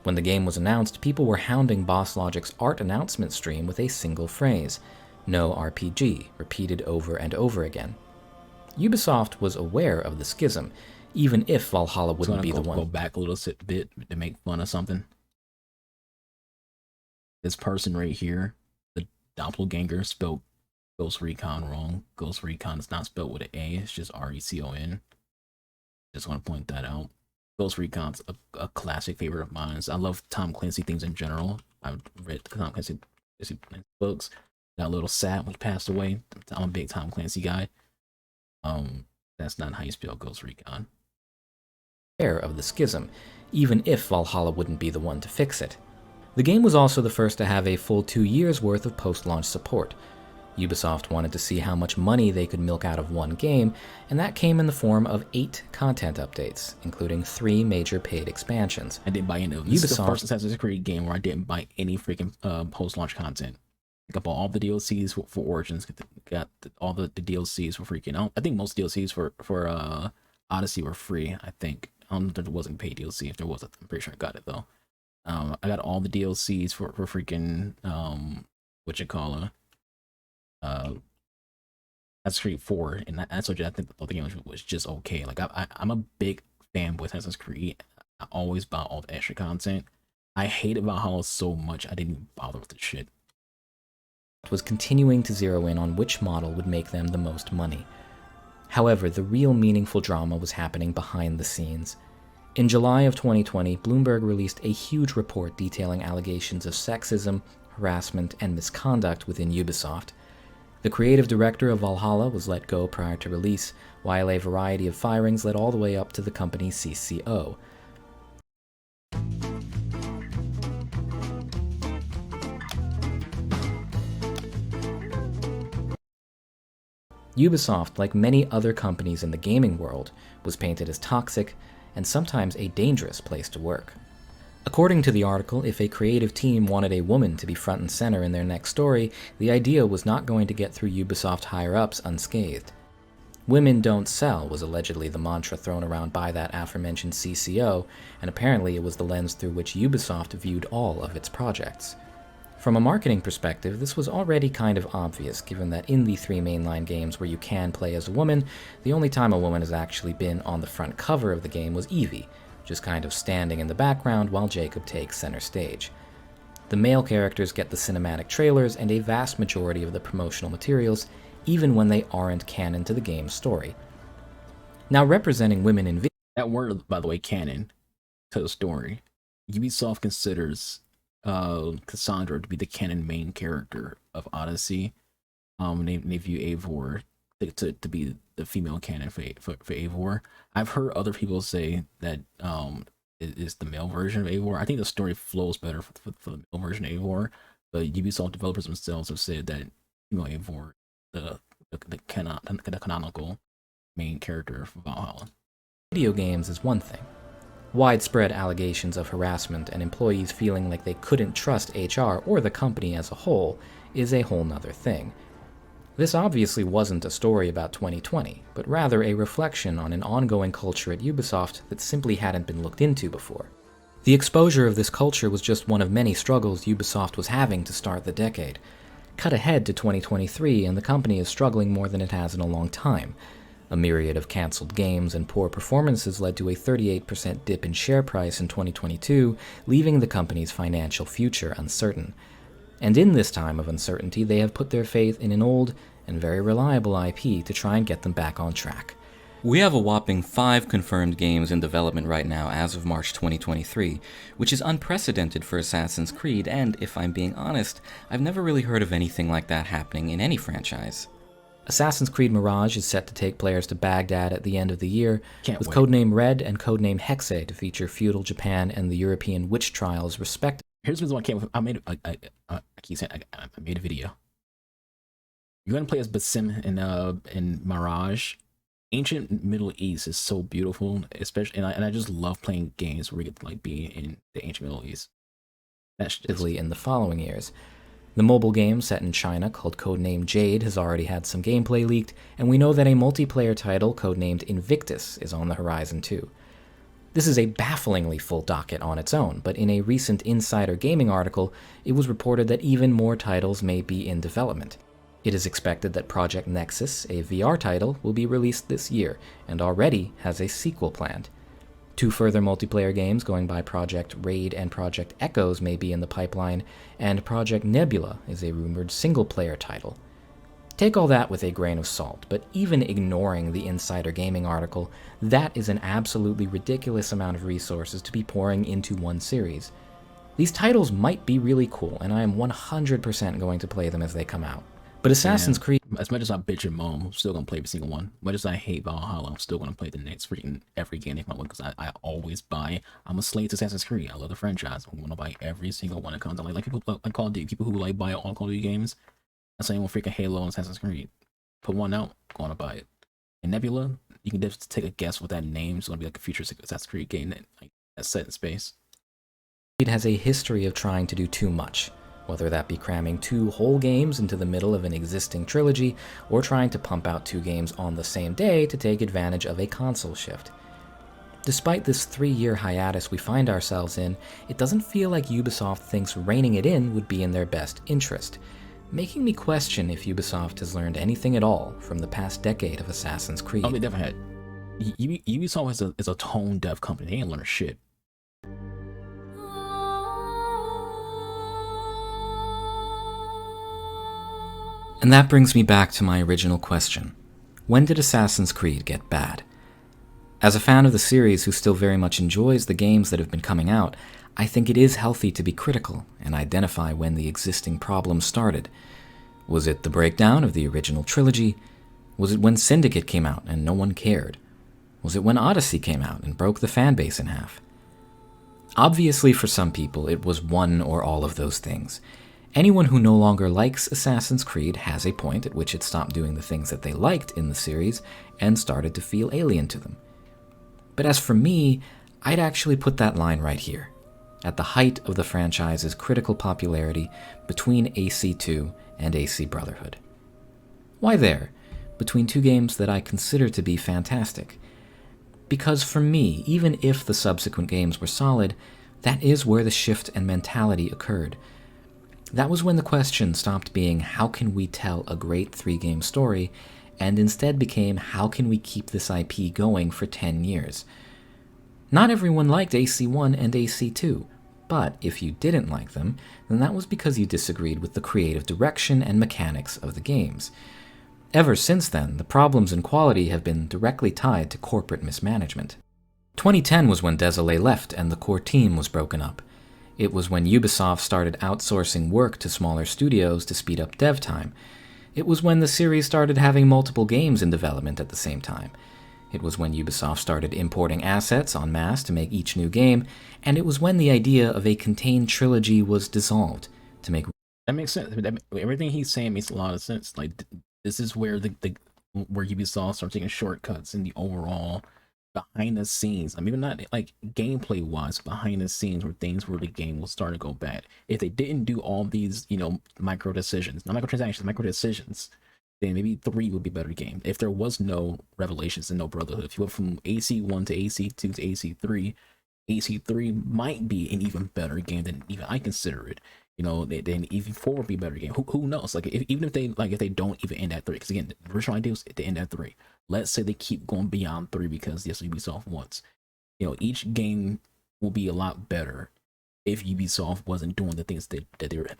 When the game was announced, people were hounding Boss Logic's art announcement stream with a single phrase, "No RPG," repeated over and over again. Ubisoft was aware of the schism, even if Valhalla wouldn't be the one. Go back a little bit to make fun of something. This person right here, the doppelganger, spelled Ghost Recon wrong. Ghost Recon is not spelled with an A, it's just RECON. Just want to point that out. Ghost Recon's a classic favorite of mine. I love Tom Clancy things in general. I've read Tom Clancy books. Got a little sad when he passed away. I'm a big Tom Clancy guy. That's not how you spell Ghost Recon. Of the schism, even if Valhalla wouldn't be the one to fix it. The game was also the first to have a full 2 years worth of post-launch support. Ubisoft wanted to see how much money they could milk out of one game, and that came in the form of 8 content updates, including 3 major paid expansions. I didn't buy any of them. This is the first Assassin's Creed game where I didn't buy any freaking post-launch content. I bought all the DLCs for Origins, got all the DLCs for freaking. I think most DLCs for Odyssey were free. I think I don't know if there wasn't paid DLC. If there was, I'm pretty sure I got it though. I got all the DLCs for freaking Assassin's Creed 4, and I told you I think the game was just okay. Like I'm a big fan with Assassin's Creed. I always buy all the extra content. I hated Valhalla so much I didn't even bother with the shit. Was continuing to zero in on which model would make them the most money. However, the real meaningful drama was happening behind the scenes. In July of 2020, Bloomberg released a huge report detailing allegations of sexism, harassment, and misconduct within Ubisoft. The creative director of Valhalla was let go prior to release, while a variety of firings led all the way up to the company's CCO. Ubisoft, like many other companies in the gaming world, was painted as toxic and sometimes a dangerous place to work. According to the article, if a creative team wanted a woman to be front and center in their next story, the idea was not going to get through Ubisoft higher-ups unscathed. Women don't sell was allegedly the mantra thrown around by that aforementioned CCO, and apparently it was the lens through which Ubisoft viewed all of its projects. From a marketing perspective, this was already kind of obvious, given that in the 3 mainline games where you can play as a woman, the only time a woman has actually been on the front cover of the game was Evie, just kind of standing in the background while Jacob takes center stage. The male characters get the cinematic trailers and a vast majority of the promotional materials, even when they aren't canon to the game's story. Now, representing women in video... That word, by the way, canon to the story. Ubisoft considers Cassandra to be the canon main character of Odyssey. They view Eivor to be the female canon for Eivor. I've heard other people say that it is the male version of Eivor. I think the story flows better for the male version of Eivor, but Ubisoft developers themselves have said that female Eivor, the canonical main character for Valhalla. Video games is one thing. Widespread allegations of harassment and employees feeling like they couldn't trust HR or the company as a whole is a whole nother thing. This obviously wasn't a story about 2020, but rather a reflection on an ongoing culture at Ubisoft that simply hadn't been looked into before. The exposure of this culture was just one of many struggles Ubisoft was having to start the decade. Cut ahead to 2023 and the company is struggling more than it has in a long time. A myriad of cancelled games and poor performances led to a 38% dip in share price in 2022, leaving the company's financial future uncertain. And in this time of uncertainty, they have put their faith in an old and very reliable IP to try and get them back on track. We have a whopping 5 confirmed games in development right now as of March 2023, which is unprecedented for Assassin's Creed, and if I'm being honest, I've never really heard of anything like that happening in any franchise. Assassin's Creed Mirage is set to take players to Baghdad at the end of the year, with codename Red and codename Hexe to feature feudal Japan and the European witch trials respectively. Here's the reason why I can't wait. I keep saying I made a video. You're gonna play as Basim in Mirage. Ancient Middle East is so beautiful, especially and I just love playing games where we get to like be in the ancient Middle East. That's just in the following years. The mobile game set in China called codename Jade has already had some gameplay leaked, and we know that a multiplayer title codenamed Invictus is on the horizon too. This is a bafflingly full docket on its own, but in a recent Insider Gaming article, it was reported that even more titles may be in development. It is expected that Project Nexus, a VR title, will be released this year, and already has a sequel planned. 2 further multiplayer games going by Project Raid and Project Echoes may be in the pipeline, and Project Nebula is a rumored single-player title. Take all that with a grain of salt, but even ignoring the Insider Gaming article, that is an absolutely ridiculous amount of resources to be pouring into one series. These titles might be really cool, and I am 100% going to play them as they come out. But Assassin's Creed... As much as I bitch and moan, I'm still going to play every single one. As much as I hate Valhalla, I'm still going to play the next freaking every game they come out with, because I always buy... I'm a slave to Assassin's Creed. I love the franchise. I'm going to buy every single one that comes out. Like people like Call of Duty, people who like buy all Call of Duty games. That's same with freaking Halo and Assassin's Creed. Put one out, going to buy it. And Nebula, you can just take a guess what that name is going to be, like a futuristic Assassin's Creed game that's set in space. It has a history of trying to do too much, whether that be cramming 2 whole games into the middle of an existing trilogy, or trying to pump out 2 games on the same day to take advantage of a console shift. Despite this 3-year hiatus we find ourselves in, it doesn't feel like Ubisoft thinks reining it in would be in their best interest, making me question if Ubisoft has learned anything at all from the past decade of Assassin's Creed. Oh, they definitely had. Ubisoft is a tone-deaf company. They ain't learned shit. And that brings me back to my original question. When did Assassin's Creed get bad? As a fan of the series who still very much enjoys the games that have been coming out, I think it is healthy to be critical and identify when the existing problems started. Was it the breakdown of the original trilogy? Was it when Syndicate came out and no one cared? Was it when Odyssey came out and broke the fanbase in half? Obviously, for some people, it was one or all of those things. Anyone who no longer likes Assassin's Creed has a point at which it stopped doing the things that they liked in the series and started to feel alien to them. But as for me, I'd actually put that line right here, at the height of the franchise's critical popularity between AC2 and AC Brotherhood. Why there, between two games that I consider to be fantastic? Because for me, even if the subsequent games were solid, that is where the shift and mentality occurred. That was when the question stopped being how can we tell a great 3-game story, and instead became how can we keep this IP going for 10 years. Not everyone liked AC1 and AC2, but if you didn't like them, then that was because you disagreed with the creative direction and mechanics of the games. Ever since then, the problems in quality have been directly tied to corporate mismanagement. 2010 was when Désolé left and the core team was broken up. It was when Ubisoft started outsourcing work to smaller studios to speed up dev time. It was when the series started having multiple games in development at the same time. It was when Ubisoft started importing assets en masse to make each new game, and it was when the idea of a contained trilogy was dissolved to make... That makes sense. Everything he's saying makes a lot of sense. Like, this is where where Ubisoft starts taking shortcuts in the overall behind the scenes. I mean, not like gameplay wise, behind the scenes where the game will start to go bad. If they didn't do all these, micro decisions, not microtransactions, micro decisions, then maybe 3 would be a better game. If there was no Revelations and no Brotherhood, if you went from AC1 to AC2 to AC3, AC3 might be an even better game than even I consider it. Then even 4 would be a better game. Who knows? Like, even if they don't even end at 3, because again, the original idea was to end at 3. Let's say they keep going beyond 3 because yes, Ubisoft wants. Each game will be a lot better if Ubisoft wasn't doing the things that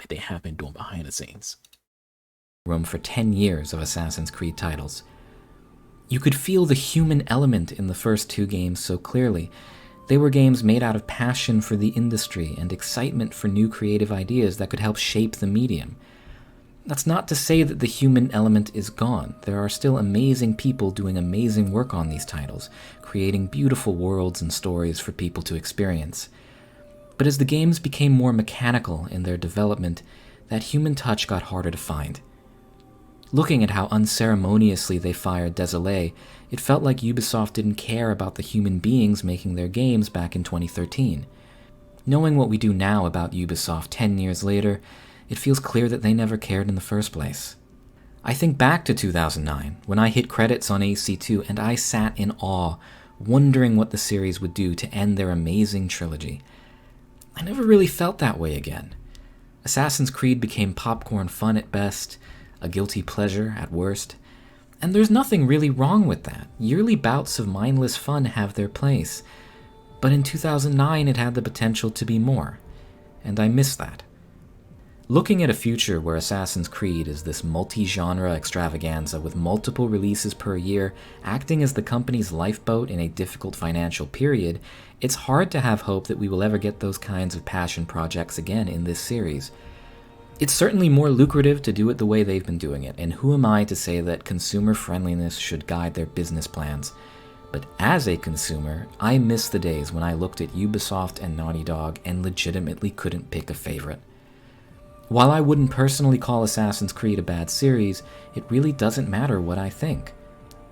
they have been doing behind the scenes. Room for 10 years of Assassin's Creed titles. You could feel the human element in the first 2 games so clearly. They were games made out of passion for the industry and excitement for new creative ideas that could help shape the medium. That's not to say that the human element is gone. There are still amazing people doing amazing work on these titles, creating beautiful worlds and stories for people to experience. But as the games became more mechanical in their development, that human touch got harder to find. Looking at how unceremoniously they fired Désolé, it felt like Ubisoft didn't care about the human beings making their games back in 2013. Knowing what we do now about Ubisoft 10 years later, it feels clear that they never cared in the first place. I think back to 2009, when I hit credits on AC2 and I sat in awe, wondering what the series would do to end their amazing trilogy. I never really felt that way again. Assassin's Creed became popcorn fun at best, a guilty pleasure at worst, and there's nothing really wrong with that. Yearly bouts of mindless fun have their place, but in 2009 it had the potential to be more, and I miss that. Looking at a future where Assassin's Creed is this multi-genre extravaganza with multiple releases per year, acting as the company's lifeboat in a difficult financial period, it's hard to have hope that we will ever get those kinds of passion projects again in this series. It's certainly more lucrative to do it the way they've been doing it, and who am I to say that consumer friendliness should guide their business plans? But as a consumer, I miss the days when I looked at Ubisoft and Naughty Dog and legitimately couldn't pick a favorite. While I wouldn't personally call Assassin's Creed a bad series, it really doesn't matter what I think.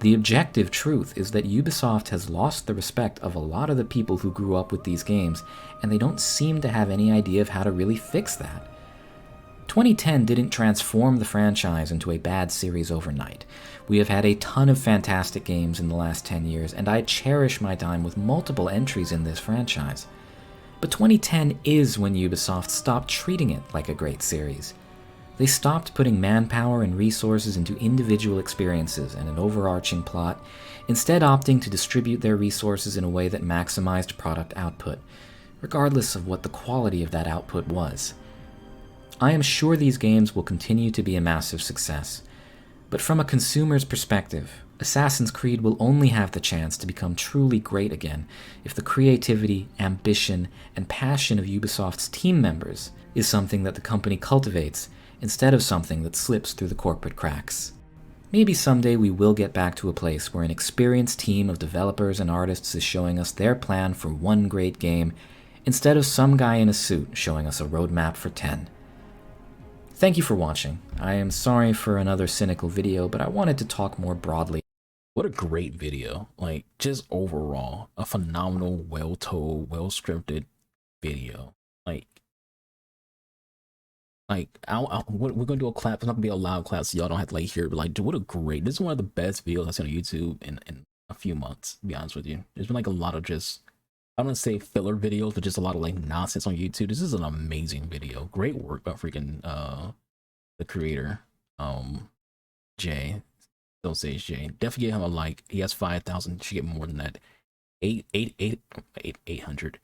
The objective truth is that Ubisoft has lost the respect of a lot of the people who grew up with these games, and they don't seem to have any idea of how to really fix that. 2010 didn't transform the franchise into a bad series overnight. We have had a ton of fantastic games in the last 10 years, and I cherish my time with multiple entries in this franchise. But 2010 is when Ubisoft stopped treating it like a great series. They stopped putting manpower and resources into individual experiences and an overarching plot, instead opting to distribute their resources in a way that maximized product output, regardless of what the quality of that output was. I am sure these games will continue to be a massive success, but from a consumer's perspective, Assassin's Creed will only have the chance to become truly great again if the creativity, ambition, and passion of Ubisoft's team members is something that the company cultivates instead of something that slips through the corporate cracks. Maybe someday we will get back to a place where an experienced team of developers and artists is showing us their plan for one great game instead of some guy in a suit showing us a roadmap for 10. Thank you for watching. I am sorry for another cynical video, but I wanted to talk more broadly. What a great video. Like, just overall, a phenomenal, well-told, well-scripted video. We're gonna do a clap. It's not gonna be a loud clap, so y'all don't have to like hear it. But like, dude, what a great! This is one of the best videos I've seen on YouTube in a few months. To be honest with you, there's been like a lot of just, I don't want to say filler videos, but just a lot of like nonsense on YouTube. This is an amazing video. Great work by freaking the creator, Jay. Don't say it's Jay. Definitely give him a like. He has 5,000. Should get more than that. 800.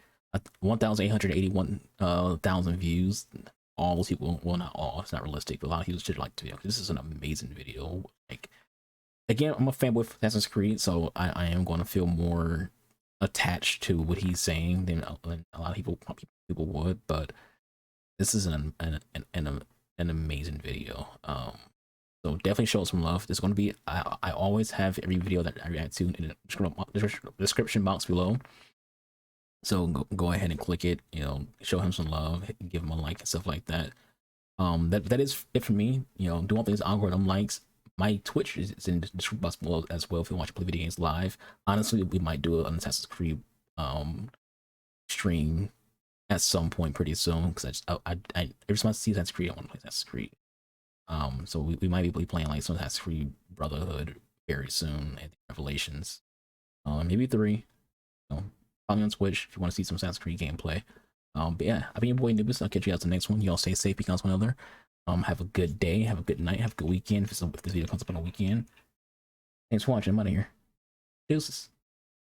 1,881 thousand views. All those people, well, not all, it's not realistic, but a lot of people should like to. This is an amazing video. Like, again, I'm a fanboy of Assassin's Creed, so I am going to feel more attached to what he's saying than a lot of people would. But this is an amazing video. So definitely show some love. There's going to be, I always have every video that I react to in the description box below. So go ahead and click it, you know, show him some love, give him a like and stuff like that. That is it for me. You know, do all things algorithm likes. My Twitch is in the description box below as well if you want to play video games live. Honestly, we might do an Assassin's Creed stream at some point pretty soon, because I every time I see Assassin's Creed, I want to play Assassin's Creed. So we might be playing like some Assassin's Creed Brotherhood very soon, and Revelations, maybe 3. So follow me on Twitch if you want to see some Assassin's Creed gameplay. But yeah, I've been your boy Nubis. I'll catch you guys in the next one. Y'all stay safe because one another. Have a good day, have a good night, have a good weekend if this video comes up on a weekend. Thanks for watching. I'm out of here. Deuces.